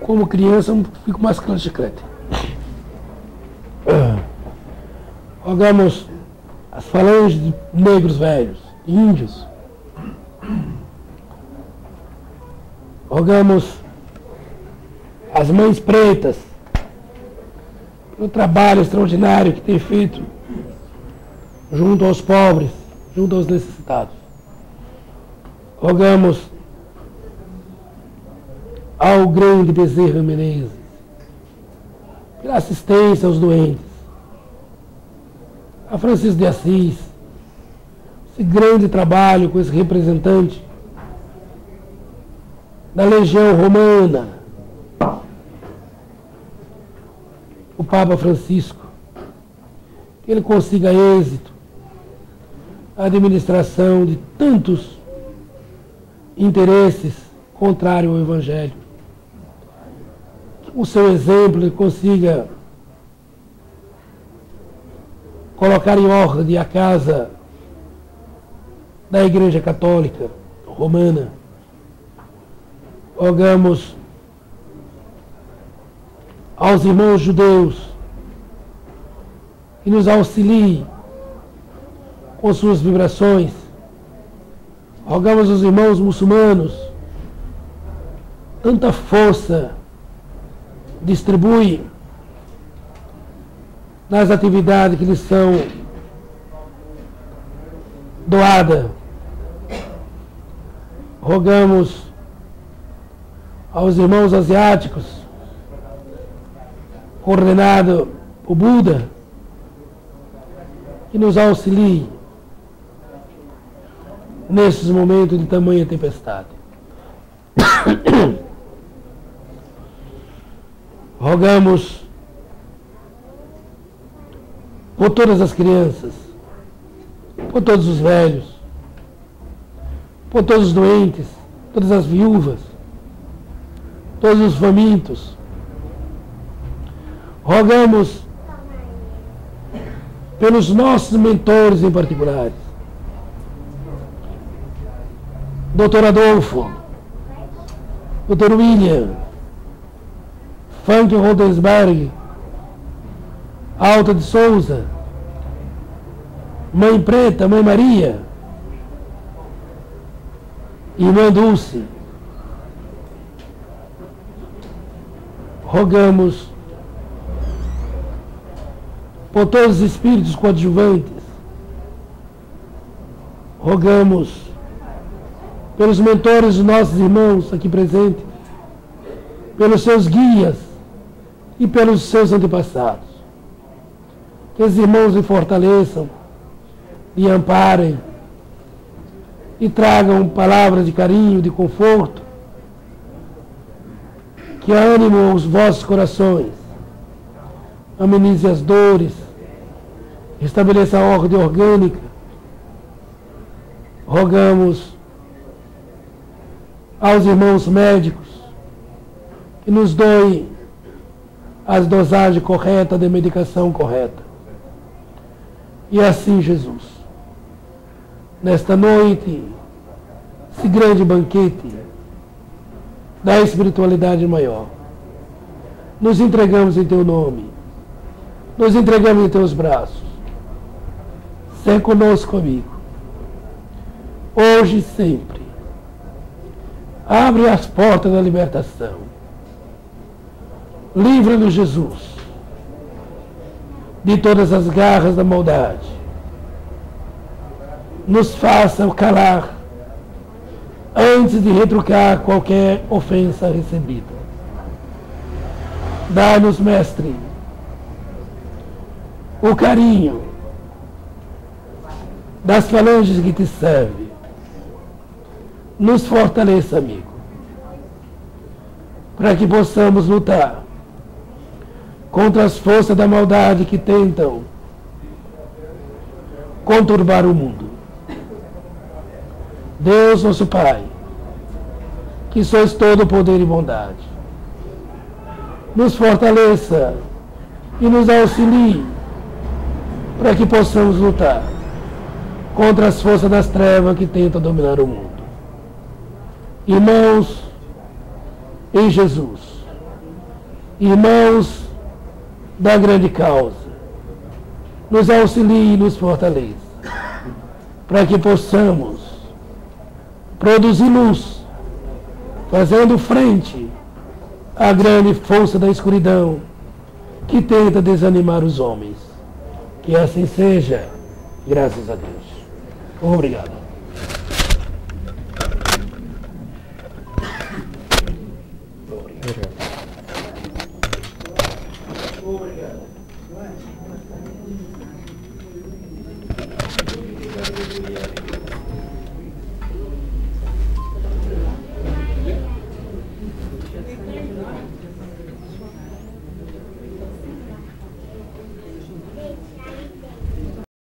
Como criança, eu não fico mascando chiclete. Rogamos as falanges de negros velhos, índios. Rogamos as mães pretas pelo trabalho extraordinário que tem feito junto aos pobres, junto aos necessitados. Rogamos ao grande Bezerra Menezes pela assistência aos doentes, a Francisco de Assis, esse grande trabalho com esse representante da Legião Romana, o Papa Francisco, que ele consiga êxito a administração de tantos interesses contrários ao Evangelho. Que o seu exemplo ele consiga colocar em ordem a casa da Igreja Católica Romana. Rogamos aos irmãos judeus que nos auxiliem com suas vibrações. Rogamos aos irmãos muçulmanos, tanta força distribui nas atividades que lhes são doadas. Rogamos aos irmãos asiáticos, coordenado por Buda, que nos auxilie nesses momentos de tamanha tempestade. Rogamos por todas as crianças, por todos os velhos, por todos os doentes, todas as viúvas, todos os famintos. Rogamos pelos nossos mentores em particulares. Dr. Adolfo, Dr. William, Frank Rodensberg, Alta de Souza, Mãe Preta, Mãe Maria, Irmã Dulce. Rogamos por todos os espíritos coadjuvantes. Rogamos pelos mentores dos nossos irmãos aqui presentes, pelos seus guias e pelos seus antepassados. Que os irmãos lhe fortaleçam, lhe amparem e tragam palavras de carinho, de conforto, que animam os vossos corações, amenize as dores, estabeleça a ordem orgânica. Rogamos aos irmãos médicos que nos doem as dosagens corretas de medicação correta. E assim, Jesus, nesta noite, esse grande banquete da espiritualidade maior, nos entregamos em Teu nome, nos entregamos em Teus braços. Sê conosco, amigo, hoje e sempre. Abre as portas da libertação. Livra-nos, Jesus, de todas as garras da maldade. Nos faça calar antes de retrucar qualquer ofensa recebida. Dá-nos, Mestre, o carinho das falanges que te servem. Nos fortaleça, amigo, para que possamos lutar contra as forças da maldade que tentam conturbar o mundo. Deus, nosso Pai, que sois todo poder e bondade, nos fortaleça e nos auxilie para que possamos lutar contra as forças das trevas que tentam dominar o mundo. Irmãos em Jesus, irmãos da grande causa, nos auxilie e nos fortaleça para que possamos produzir luz, fazendo frente à grande força da escuridão que tenta desanimar os homens. Que assim seja, graças a Deus. Obrigado.